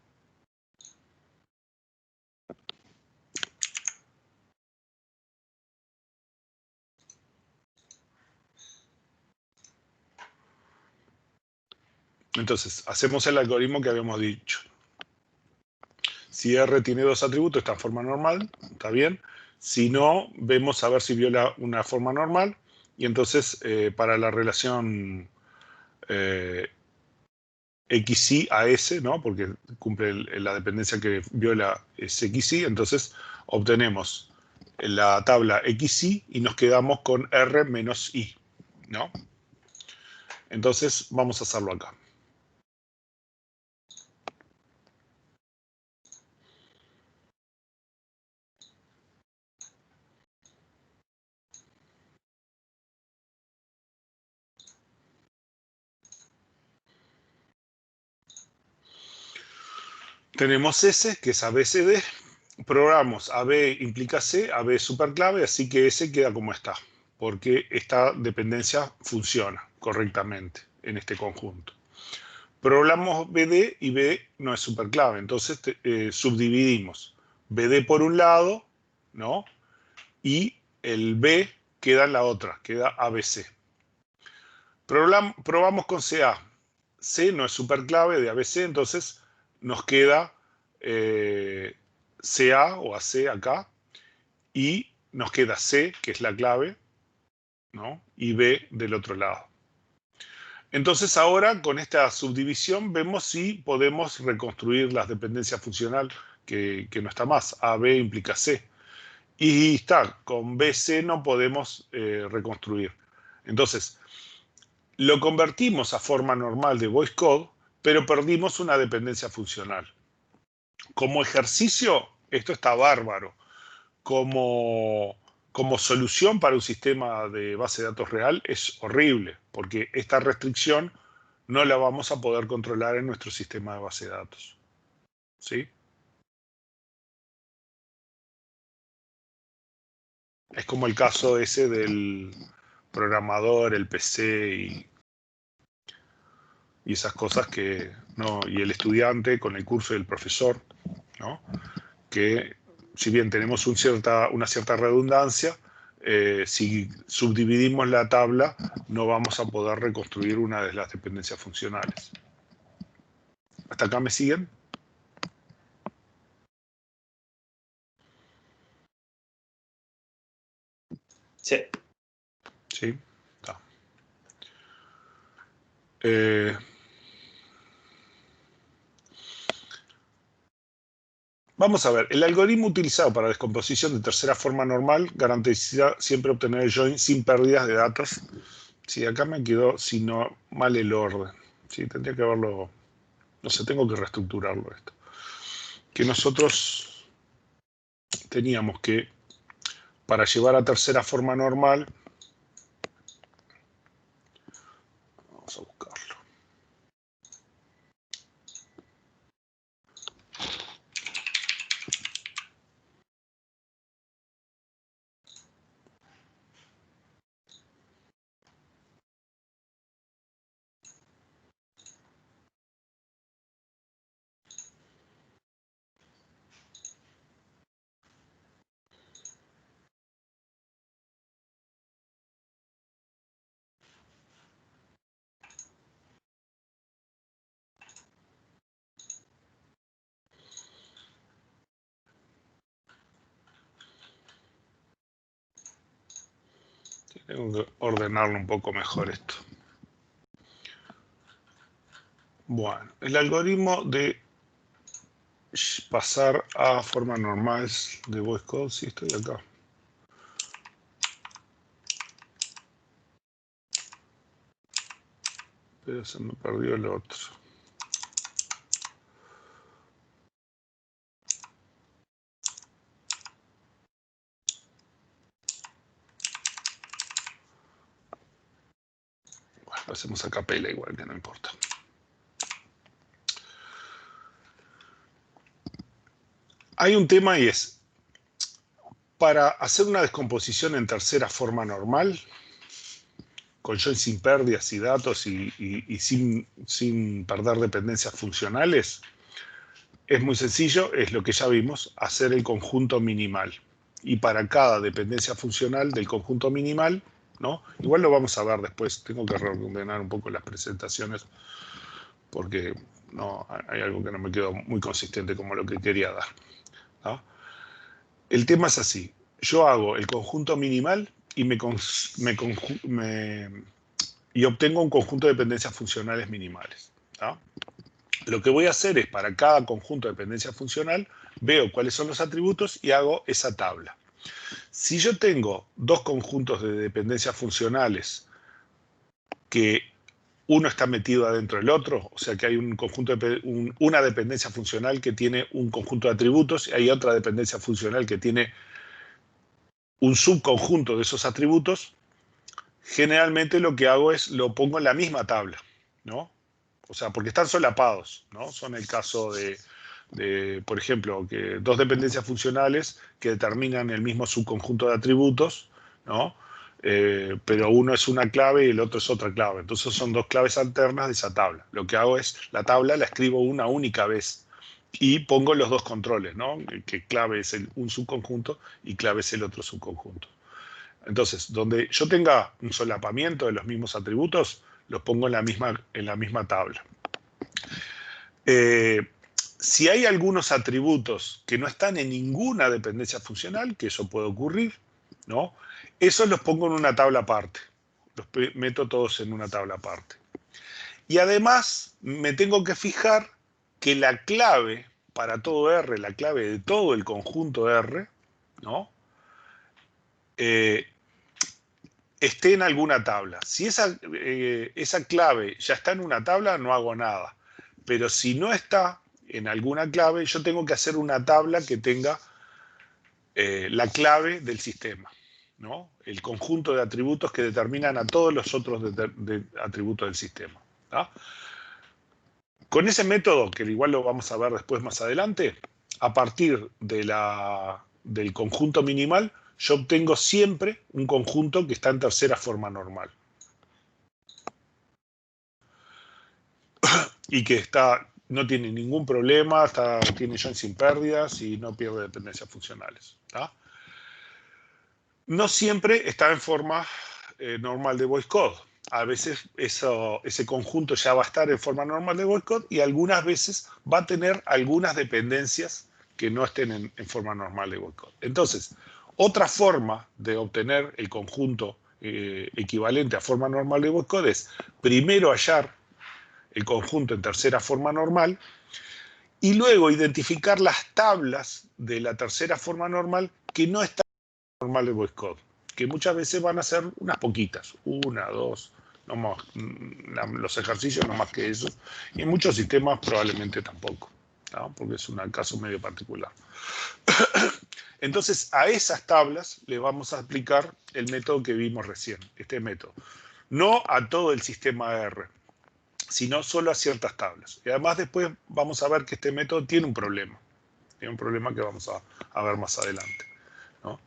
Entonces, hacemos el algoritmo que habíamos dicho. Si R tiene dos atributos, está en forma normal, está bien. Si no, vemos a ver si viola una forma normal y entonces para la relación XY a S, ¿no? Porque cumple la dependencia que viola es XY, entonces obtenemos la tabla XY y nos quedamos con R menos I, ¿no? Entonces vamos a hacerlo acá. Tenemos S, que es ABCD. Programamos AB implica C, AB es superclave, así que S queda como está, porque esta dependencia funciona correctamente en este conjunto. Programamos BD y B no es superclave, entonces subdividimos BD por un lado, ¿no? Y el B queda en la otra, queda ABC. Probamos con CA. C no es superclave de ABC, entonces nos queda CA o AC acá, y nos queda C, que es la clave, ¿no? Y B del otro lado. Entonces ahora con esta subdivisión vemos si podemos reconstruir la dependencia funcional que no está más. AB implica C. Y está, con BC no podemos reconstruir. Entonces, lo convertimos a forma normal de voice code, pero perdimos una dependencia funcional. Como ejercicio, esto está bárbaro. Como solución para un sistema de base de datos real es horrible, porque esta restricción no la vamos a poder controlar en nuestro sistema de base de datos. ¿Sí? Es como el caso ese del programador, el PC y esas cosas que, ¿no? Y el estudiante con el curso y el profesor, ¿no? Que si bien tenemos una cierta redundancia, si subdividimos la tabla no vamos a poder reconstruir una de las dependencias funcionales. ¿Hasta acá me siguen? Sí. Sí. Está. Vamos a ver, el algoritmo utilizado para descomposición de tercera forma normal garantiza siempre obtener el join sin pérdidas de datos. Sí, acá me quedó, si no, mal el orden. Sí, tendría que haberlo, no sé, tengo que reestructurarlo esto. Que nosotros teníamos que, para llevar a tercera forma normal, vamos a buscarlo. Tengo que ordenarlo un poco mejor esto. Bueno, el algoritmo de pasar a forma normal de voice code, sí, estoy acá. Pero se me perdió el otro. Bueno, lo hacemos a capela igual, que no importa. Hay un tema y es, para hacer una descomposición en tercera forma normal, con join sin pérdidas y datos y sin perder dependencias funcionales, es muy sencillo, es lo que ya vimos, hacer el conjunto minimal. Y para cada dependencia funcional del conjunto minimal, ¿no? Igual lo vamos a ver después, tengo que reordenar un poco las presentaciones porque no, hay algo que no me quedó muy consistente como lo que quería dar, ¿no? El tema es así, yo hago el conjunto minimal y obtengo un conjunto de dependencias funcionales minimales. ¿Tá? Lo que voy a hacer es, para cada conjunto de dependencia funcional, veo cuáles son los atributos y hago esa tabla. Si yo tengo dos conjuntos de dependencias funcionales que uno está metido adentro del otro, o sea que hay un conjunto una dependencia funcional que tiene un conjunto de atributos y hay otra dependencia funcional que tiene un subconjunto de esos atributos, generalmente lo que hago es lo pongo en la misma tabla, ¿no? O sea, porque están solapados, ¿no? Son el caso de, por ejemplo, que dos dependencias funcionales que determinan el mismo subconjunto de atributos, ¿no? Pero uno es una clave y el otro es otra clave. Entonces son dos claves alternas de esa tabla. Lo que hago es, la tabla la escribo una única vez y pongo los dos controles, ¿no? Que clave es un subconjunto y clave es el otro subconjunto. Entonces, donde yo tenga un solapamiento de los mismos atributos, los pongo en la misma tabla. Si hay algunos atributos que no están en ninguna dependencia funcional, que eso puede ocurrir, ¿no? Esos los pongo en una tabla aparte. Los meto todos en una tabla aparte. Y además me tengo que fijar que la clave para todo R, la clave de todo el conjunto R, ¿no? Esté en alguna tabla. Si esa clave ya está en una tabla, no hago nada. Pero si no está en alguna clave, yo tengo que hacer una tabla que tenga la clave del sistema, ¿no? El conjunto de atributos que determinan a todos los otros atributos del sistema. ¿Tá? Con ese método, que igual lo vamos a ver después más adelante, a partir del conjunto minimal, yo obtengo siempre un conjunto que está en tercera forma normal. Y que no tiene ningún problema, tiene join sin pérdidas y no pierde dependencias funcionales. ¿Tá? No siempre está en forma normal de voice code. A veces ese conjunto ya va a estar en forma normal de voice code y algunas veces va a tener algunas dependencias que no estén en forma normal de voice code. Entonces, otra forma de obtener el conjunto equivalente a forma normal de voice code es primero hallar el conjunto en tercera forma normal y luego identificar las tablas de la tercera forma normal que no están en forma normal de voice code, que muchas veces van a ser unas poquitas, una, dos, no más, los ejercicios no más que eso, y en muchos sistemas probablemente tampoco, ¿no? Porque es un caso medio particular. Entonces, a esas tablas le vamos a aplicar el método que vimos recién, este método. No a todo el sistema R, sino solo a ciertas tablas. Y además después vamos a ver que este método tiene un problema. Tiene un problema que vamos a ver más adelante, ¿no?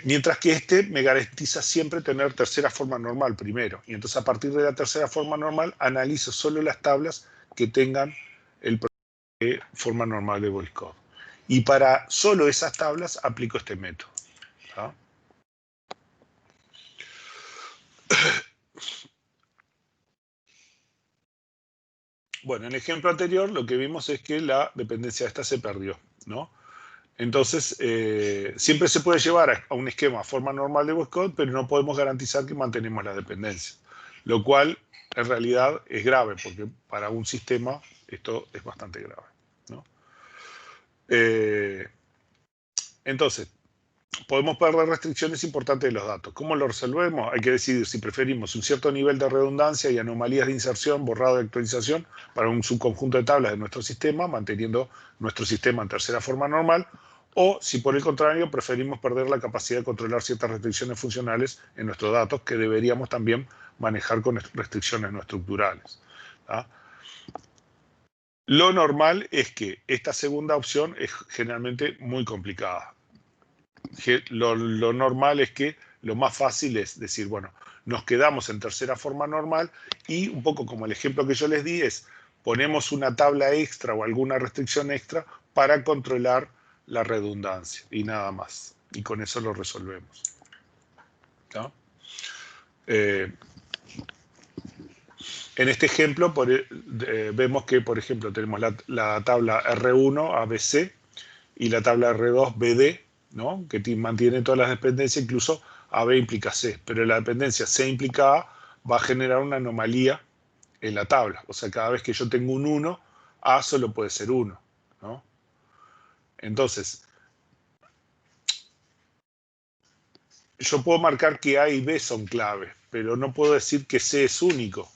Mientras que este me garantiza siempre tener tercera forma normal primero. Y entonces a partir de la tercera forma normal analizo solo las tablas que tengan el problema de forma normal de voice code. Y para solo esas tablas aplico este método. ¿Tá? Bueno, en el ejemplo anterior lo que vimos es que la dependencia esta se perdió, ¿no? Entonces, siempre se puede llevar a un esquema forma normal de voice code, pero no podemos garantizar que mantenemos la dependencia. Lo cual, en realidad, es grave, porque para un sistema esto es bastante grave, ¿no? Entonces, podemos perder restricciones importantes de los datos. ¿Cómo lo resolvemos? Hay que decidir si preferimos un cierto nivel de redundancia y anomalías de inserción, borrado de actualización para un subconjunto de tablas de nuestro sistema, manteniendo nuestro sistema en tercera forma normal, o si por el contrario preferimos perder la capacidad de controlar ciertas restricciones funcionales en nuestros datos que deberíamos también manejar con restricciones no estructurales. ¿Tá? Lo normal es que esta segunda opción es generalmente muy complicada. Lo normal es que lo más fácil es decir, bueno, nos quedamos en tercera forma normal y un poco como el ejemplo que yo les di es, ponemos una tabla extra o alguna restricción extra para controlar la redundancia y nada más. Y con eso lo resolvemos. ¿No? En este ejemplo vemos que, por ejemplo, tenemos la tabla R1 ABC y la tabla R2 BD, ¿no? Que mantiene todas las dependencias, incluso AB implica C, pero la dependencia C implica A va a generar una anomalía en la tabla. O sea, cada vez que yo tengo un 1, A solo puede ser 1, ¿no? Entonces, yo puedo marcar que A y B son claves, pero no puedo decir que C es único,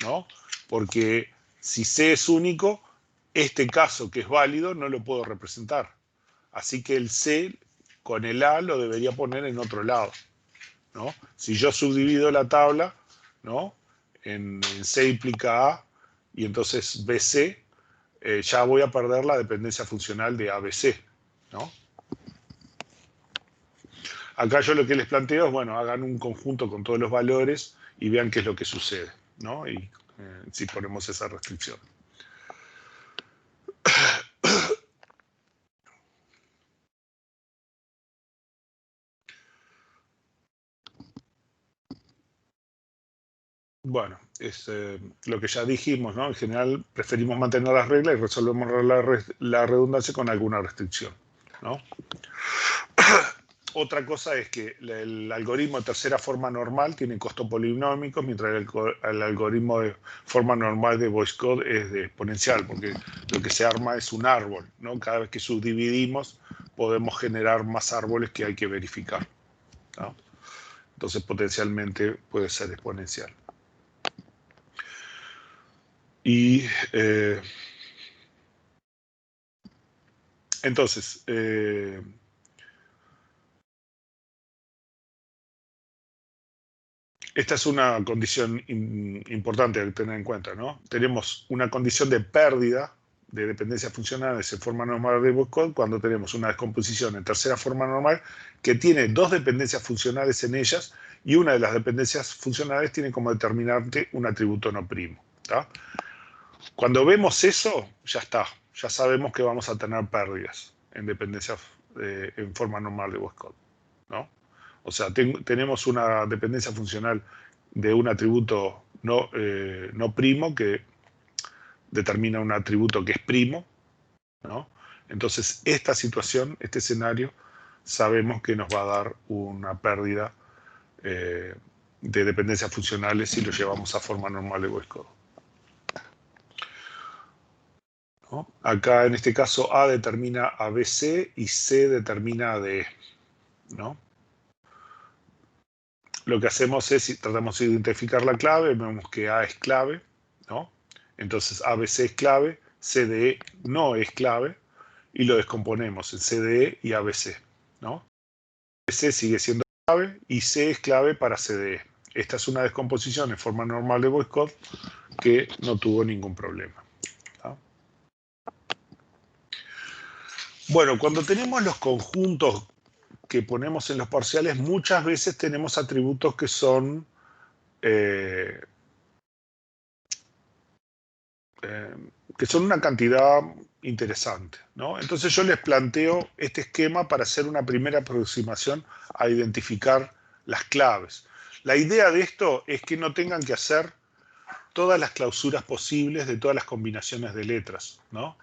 ¿no? Porque si C es único, este caso que es válido no lo puedo representar. Así que el C con el A lo debería poner en otro lado, ¿no? Si yo subdivido la tabla, ¿no? En C implica A y entonces BC, ya voy a perder la dependencia funcional de ABC, ¿no? Acá yo lo que les planteo es, bueno, hagan un conjunto con todos los valores y vean qué es lo que sucede, ¿no? Y si ponemos esa restricción. Bueno, es lo que ya dijimos, ¿no? En general preferimos mantener las reglas y resolvemos la redundancia con alguna restricción, ¿no? Otra cosa es que el algoritmo de tercera forma normal tiene costo polinómico, mientras el algoritmo de forma normal de voice code es de exponencial, porque lo que se arma es un árbol, ¿no? Cada vez que subdividimos podemos generar más árboles que hay que verificar, ¿no? Entonces potencialmente puede ser exponencial. Y entonces, esta es una condición importante a tener en cuenta, ¿no? Tenemos una condición de pérdida de dependencias funcionales en forma normal de voice code cuando tenemos una descomposición en tercera forma normal que tiene dos dependencias funcionales en ellas y una de las dependencias funcionales tiene como determinante un atributo no primo, ¿tá? Cuando vemos eso, ya está. Ya sabemos que vamos a tener pérdidas en dependencias en forma normal de voice code, ¿no? O sea, tenemos una dependencia funcional de un atributo no primo que determina un atributo que es primo, ¿no? Entonces, esta situación, este escenario, sabemos que nos va a dar una pérdida de dependencias funcionales si lo llevamos a forma normal de voice code, ¿no? Acá, en este caso, A determina a BC y C determina a DE, ¿no? Lo que hacemos es, tratamos de identificar la clave, vemos que A es clave, ¿no? Entonces ABC es clave, CDE no es clave, y lo descomponemos en CDE y ABC, ¿no? ABC sigue siendo clave y C es clave para CDE. Esta es una descomposición en forma normal de voice code que no tuvo ningún problema, ¿no? Bueno, cuando tenemos los conjuntos que ponemos en los parciales, muchas veces tenemos atributos que son una cantidad interesante, ¿no? Entonces yo les planteo este esquema para hacer una primera aproximación a identificar las claves. La idea de esto es que no tengan que hacer todas las clausuras posibles de todas las combinaciones de letras, ¿no?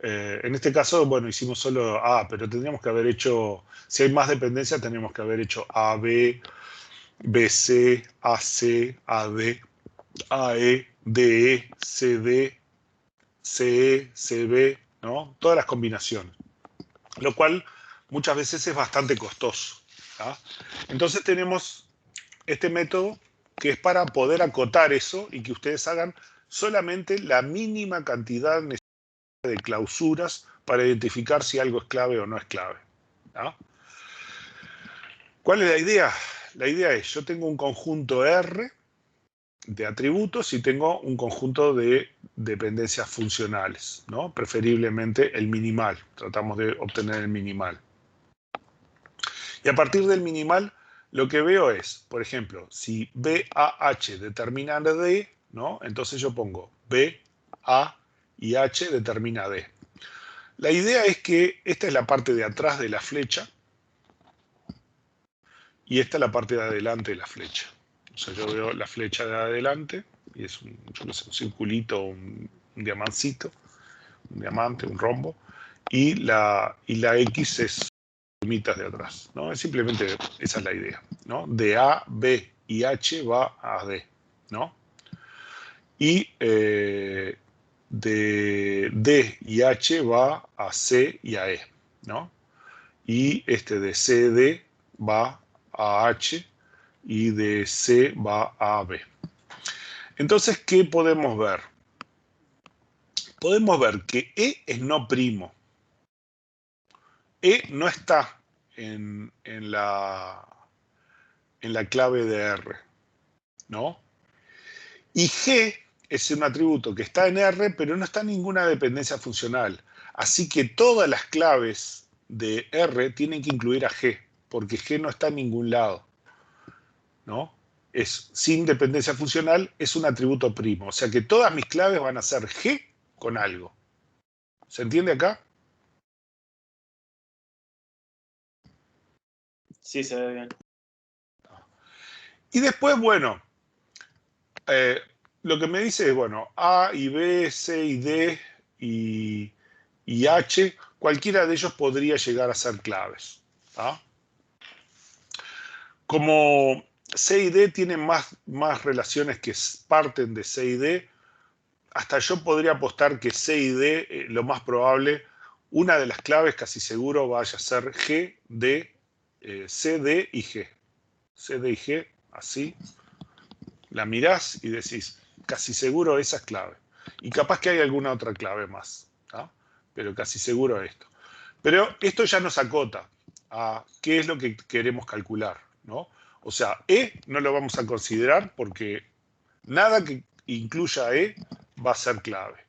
En este caso, bueno, hicimos solo A, pero tendríamos que haber hecho, si hay más dependencia, tenemos que haber hecho AB, BC, AC, AD, AE, DE, CD, CE, CB, ¿no? Todas las combinaciones, lo cual muchas veces es bastante costoso, ¿tá? Entonces tenemos este método que es para poder acotar eso y que ustedes hagan solamente la mínima cantidad necesaria de clausuras para identificar si algo es clave o no es clave, ¿tá? ¿Cuál es la idea? La idea es, yo tengo un conjunto R de atributos y tengo un conjunto de dependencias funcionales, ¿no? Preferiblemente el minimal. Tratamos de obtener el minimal. Y a partir del minimal, lo que veo es, por ejemplo, si BAH determina D, ¿no? Entonces yo pongo B, A y H determina D. La idea es que esta es la parte de atrás de la flecha y esta es la parte de adelante de la flecha. O sea, yo veo la flecha de adelante y es un, yo no sé, un circulito, un diamancito, un diamante, un rombo, y la X es mitas de atrás, ¿no? Es simplemente esa es la idea, ¿no? De A, B y H va a D, ¿no? Y de D y H va a C y a E, ¿no? Y este de C, D va a H y de C va a B. Entonces, ¿qué podemos ver? Podemos ver que E es no primo. E no está en la clave de R, ¿no? Y G es un atributo que está en R, pero no está en ninguna dependencia funcional. Así que todas las claves de R tienen que incluir a G, porque G no está en ningún lado, ¿no? Es sin dependencia funcional, es un atributo primo. O sea que todas mis claves van a ser G con algo. ¿Se entiende acá? Sí, se ve bien. Y después, bueno, lo que me dice es, bueno, A y B, C y D y H, cualquiera de ellos podría llegar a ser claves. ¿Ah? Como C y D tienen más relaciones que parten de C y D, hasta yo podría apostar que C y D, lo más probable, una de las claves casi seguro vaya a ser G, D, C, D y G. C, D y G, así. La mirás y decís, casi seguro esa es clave. Y capaz que hay alguna otra clave más, ¿tá? Pero casi seguro esto. Pero esto ya nos acota a qué es lo que queremos calcular, ¿no? O sea, E no lo vamos a considerar porque nada que incluya E va a ser clave.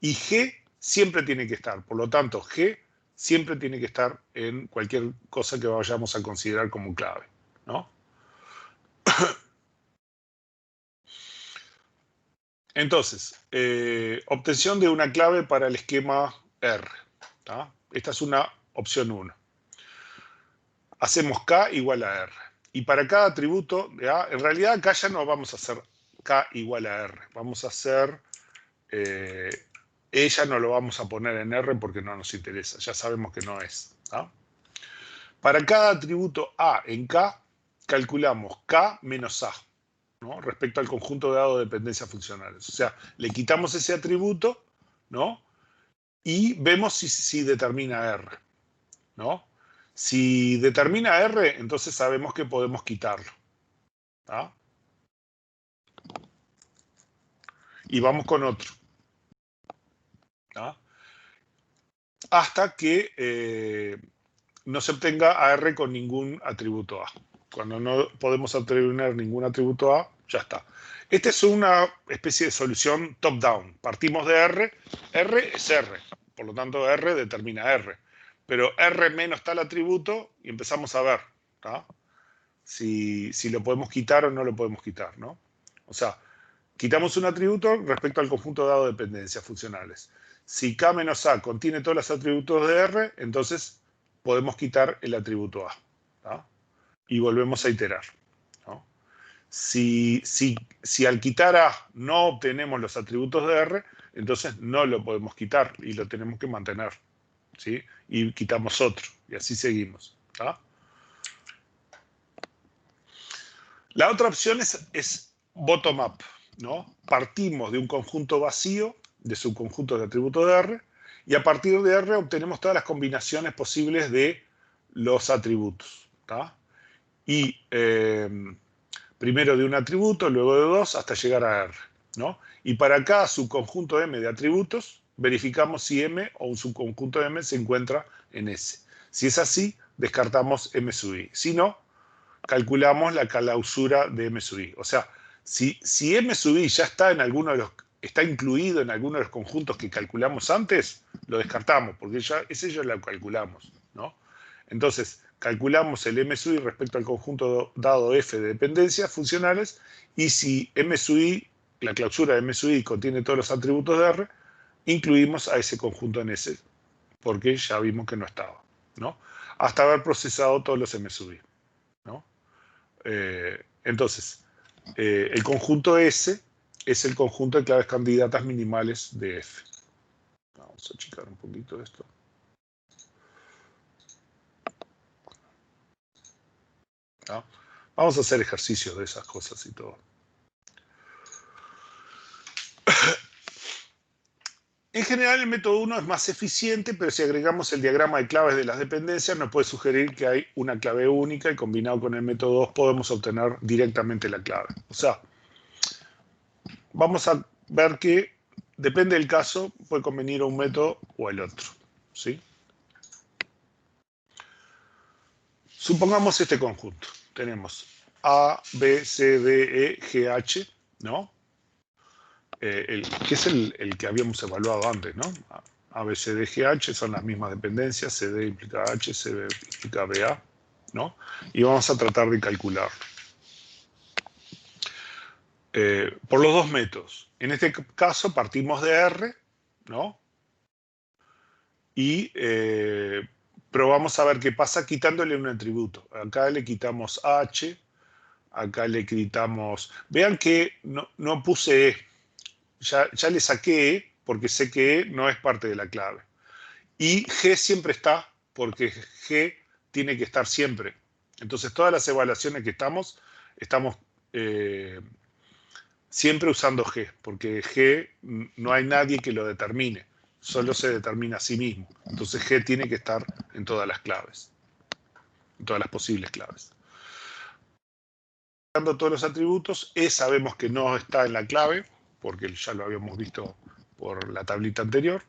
Y G siempre tiene que estar, por lo tanto, G siempre tiene que estar en cualquier cosa que vayamos a considerar como clave, ¿no? Entonces, obtención de una clave para el esquema R. ¿Tá? Esta es una opción 1. Hacemos K igual a R. Y para cada atributo de A, en realidad acá ya no vamos a hacer K igual a R. Vamos a hacer, ella no lo vamos a poner en R porque no nos interesa. Ya sabemos que no es. ¿Tá? Para cada atributo A en K, calculamos K menos A, ¿no? Respecto al conjunto de dados de dependencias funcionales. O sea, le quitamos ese atributo, ¿no? Y vemos si determina R, ¿no? Si determina R, entonces sabemos que podemos quitarlo. ¿Tá? Y vamos con otro. ¿Tá? Hasta que no se obtenga a R con ningún atributo A. Cuando no podemos atribuir ningún atributo A, ya está. Esta es una especie de solución top-down. Partimos de R, R es R, por lo tanto R determina R. Pero R menos tal atributo y empezamos a ver, ¿tá? Si lo podemos quitar o no lo podemos quitar, ¿no? O sea, quitamos un atributo respecto al conjunto dado de dependencias funcionales. Si K menos A contiene todos los atributos de R, entonces podemos quitar el atributo A, ¿tá? Y volvemos a iterar, ¿no? Si al quitar A no obtenemos los atributos de R, entonces no lo podemos quitar y lo tenemos que mantener, ¿sí? Y quitamos otro, y así seguimos, ¿tá? La otra opción es bottom-up, ¿no? Partimos de un conjunto vacío, de subconjuntos de atributos de R, y a partir de R obtenemos todas las combinaciones posibles de los atributos, ¿tá? Y primero de un atributo, luego de dos, hasta llegar a R, ¿no? Y para cada subconjunto M de atributos, verificamos si M o un subconjunto M se encuentra en S. Si es así, descartamos M sub I. Si no, calculamos la clausura de M sub I. O sea, si M sub I ya está en alguno de los, está incluido en alguno de los conjuntos que calculamos antes, lo descartamos, porque ese ya lo calculamos, ¿no? Entonces, calculamos el M sub I respecto al conjunto dado F de dependencias funcionales, y si M sub I, la clausura de M sub I contiene todos los atributos de R, incluimos a ese conjunto en S, porque ya vimos que no estaba, ¿no? Hasta haber procesado todos los M sub I, ¿no? Entonces, el conjunto S es el conjunto de claves candidatas minimales de F. Vamos a achicar un poquito esto. ¿no? Vamos a hacer ejercicios de esas cosas y todo. En general, el método 1 es más eficiente, pero si agregamos el diagrama de claves de las dependencias, nos puede sugerir que hay una clave única y combinado con el método 2 podemos obtener directamente la clave. O sea, vamos a ver que depende del caso, puede convenir un método o el otro, ¿sí? Supongamos este conjunto. Tenemos A, B, C, D, E, G, H, ¿no? Que es el que habíamos evaluado antes, ¿no? A, B, C, D, G, H son las mismas dependencias, CD implica H, CB implica BA, ¿no? Y vamos a tratar de calcular. Por los dos métodos. En este caso partimos de R, ¿no? Y probamos a ver qué pasa quitándole un atributo. Acá le quitamos H, acá le quitamos... Vean que no puse E. Ya le saqué E porque sé que E no es parte de la clave. Y G siempre está porque G tiene que estar siempre. Entonces todas las evaluaciones que estamos siempre usando G, porque G no hay nadie que lo determine, solo se determina a sí mismo. Entonces G tiene que estar en todas las claves, en todas las posibles claves. Dando todos los atributos, E sabemos que no está en la clave, porque ya lo habíamos visto por la tablita anterior,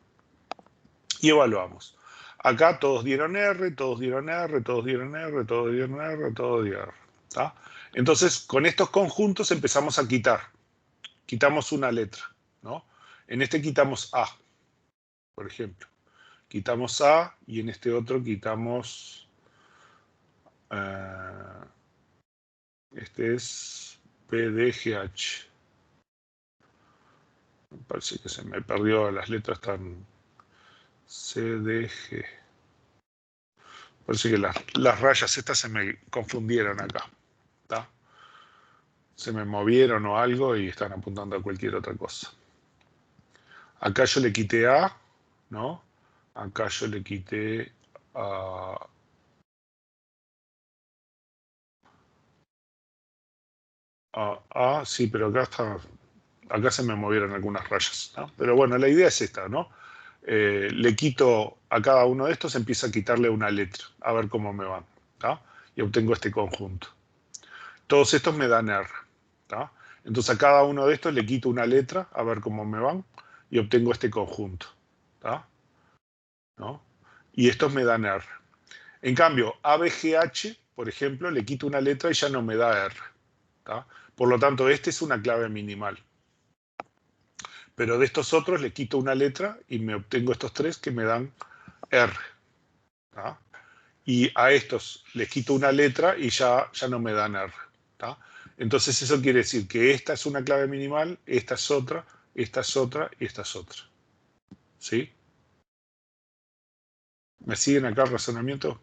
y evaluamos. Acá todos dieron R, todos dieron R, todos dieron R, todos dieron R, todos dieron R. ¿Tá? Entonces, con estos conjuntos empezamos a quitar. Quitamos una letra, ¿no? En este quitamos A, por ejemplo. Quitamos A y en este otro quitamos... este es PDGH. Me parece que se me perdió, las letras están CDG. Parece que las rayas estas se me confundieron acá. ¿Tá? Se me movieron o algo y están apuntando a cualquier otra cosa. Acá yo le quité A, ¿no? Acá yo le quité a... sí, pero acá se me movieron algunas rayas, ¿no? Pero bueno, la idea es esta, ¿no? Le quito a cada uno de estos, empiezo a quitarle una letra, a ver cómo me van, ¿tá? Y obtengo este conjunto. Todos estos me dan R, ¿tá? Entonces a cada uno de estos le quito una letra, a ver cómo me van, y obtengo este conjunto, ¿tá? ¿No? Y estos me dan R. En cambio, ABGH, por ejemplo, le quito una letra y ya no me da R, ¿tá? Por lo tanto, este es una clave minimal. Pero de estos otros le quito una letra y me obtengo estos tres que me dan R, ¿tá? Y a estos les quito una letra y ya no me dan R, ¿tá? Entonces eso quiere decir que esta es una clave minimal, esta es otra, esta es otra y esta es otra. ¿Sí? ¿Me siguen acá el razonamiento?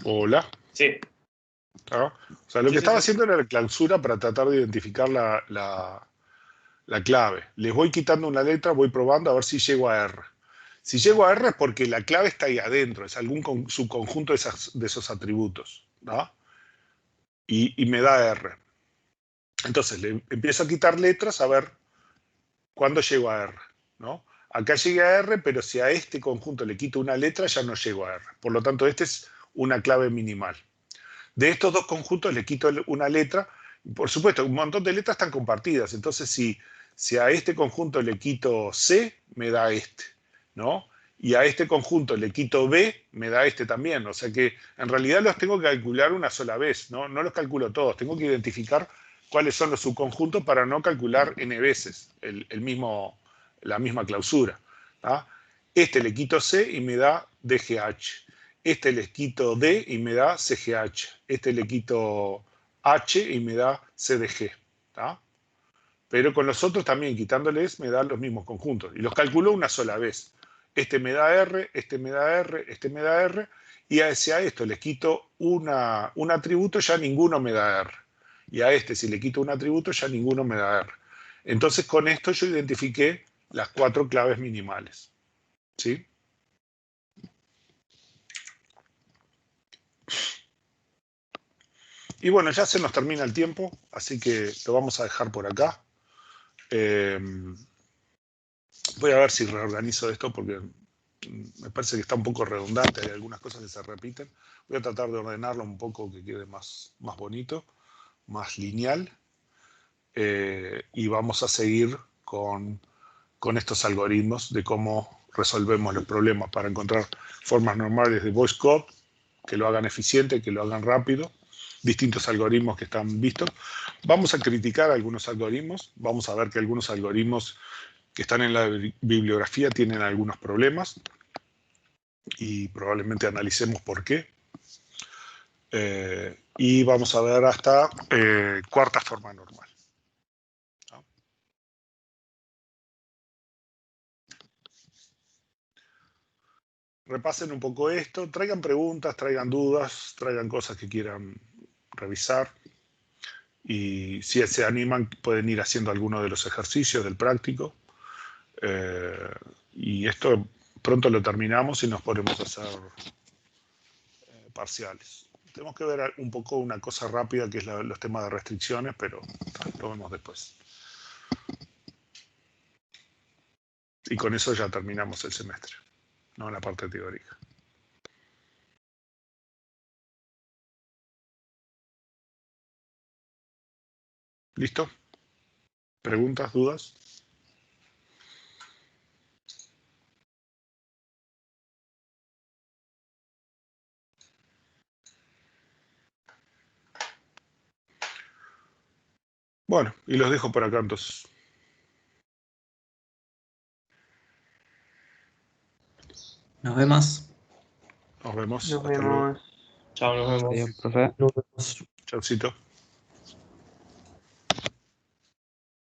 Hola. Sí. ¿Tá? O sea, lo que estaba haciendo era la clausura para tratar de identificar la clave. Les voy quitando una letra, voy probando a ver si llego a R. Si llego a R es porque la clave está ahí adentro, es algún subconjunto de esos atributos, ¿no? Y me da R. Entonces le empiezo a quitar letras a ver cuándo llego a R, ¿no? Acá llegué a R, pero si a este conjunto le quito una letra, ya no llego a R. Por lo tanto, esta es una clave minimal. De estos dos conjuntos le quito una letra. Por supuesto, un montón de letras están compartidas. Entonces, si a este conjunto le quito C, me da este, ¿no? Y a este conjunto le quito B, me da este también. O sea que en realidad los tengo que calcular una sola vez, ¿no? No los calculo todos. Tengo que identificar cuáles son los subconjuntos para no calcular n veces la misma clausura, ¿tá? Este le quito C y me da DGH. Este le quito D y me da CGH. Este le quito H y me da CDG, ¿tá? Pero con los otros también, quitándoles, me dan los mismos conjuntos. Y los calculo una sola vez. Este me da R, este me da R, este me da R. Y si a esto le quito un atributo, ya ninguno me da R. Y a este, si le quito un atributo, ya ninguno me da R. Entonces, con esto yo identifiqué las 4 claves minimales. ¿Sí? Y bueno, ya se nos termina el tiempo, así que lo vamos a dejar por acá. Voy a ver si reorganizo esto porque me parece que está un poco redundante, hay algunas cosas que se repiten. Voy a tratar de ordenarlo un poco que quede más bonito, más lineal. Y vamos a seguir con estos algoritmos de cómo resolvemos los problemas para encontrar formas normales de voice code que lo hagan eficiente, que lo hagan rápido, distintos algoritmos que están vistos. Vamos a criticar algunos algoritmos, vamos a ver que algunos algoritmos que están en la bibliografía tienen algunos problemas y probablemente analicemos por qué. Y vamos a ver hasta cuarta forma normal. Repasen un poco esto, traigan preguntas, traigan dudas, traigan cosas que quieran revisar. Y si se animan, pueden ir haciendo alguno de los ejercicios del práctico. Y esto pronto lo terminamos y nos ponemos a hacer parciales. Tenemos que ver un poco una cosa rápida que es los temas de restricciones, pero lo vemos después. Y con eso ya terminamos el semestre, no la parte teórica. ¿Listo? ¿Preguntas, dudas? Bueno, y los dejo por acá entonces. Nos vemos. Nos vemos. Nos Hasta luego. vemos. Chao, nos vemos. Adiós, profe. Chaucito.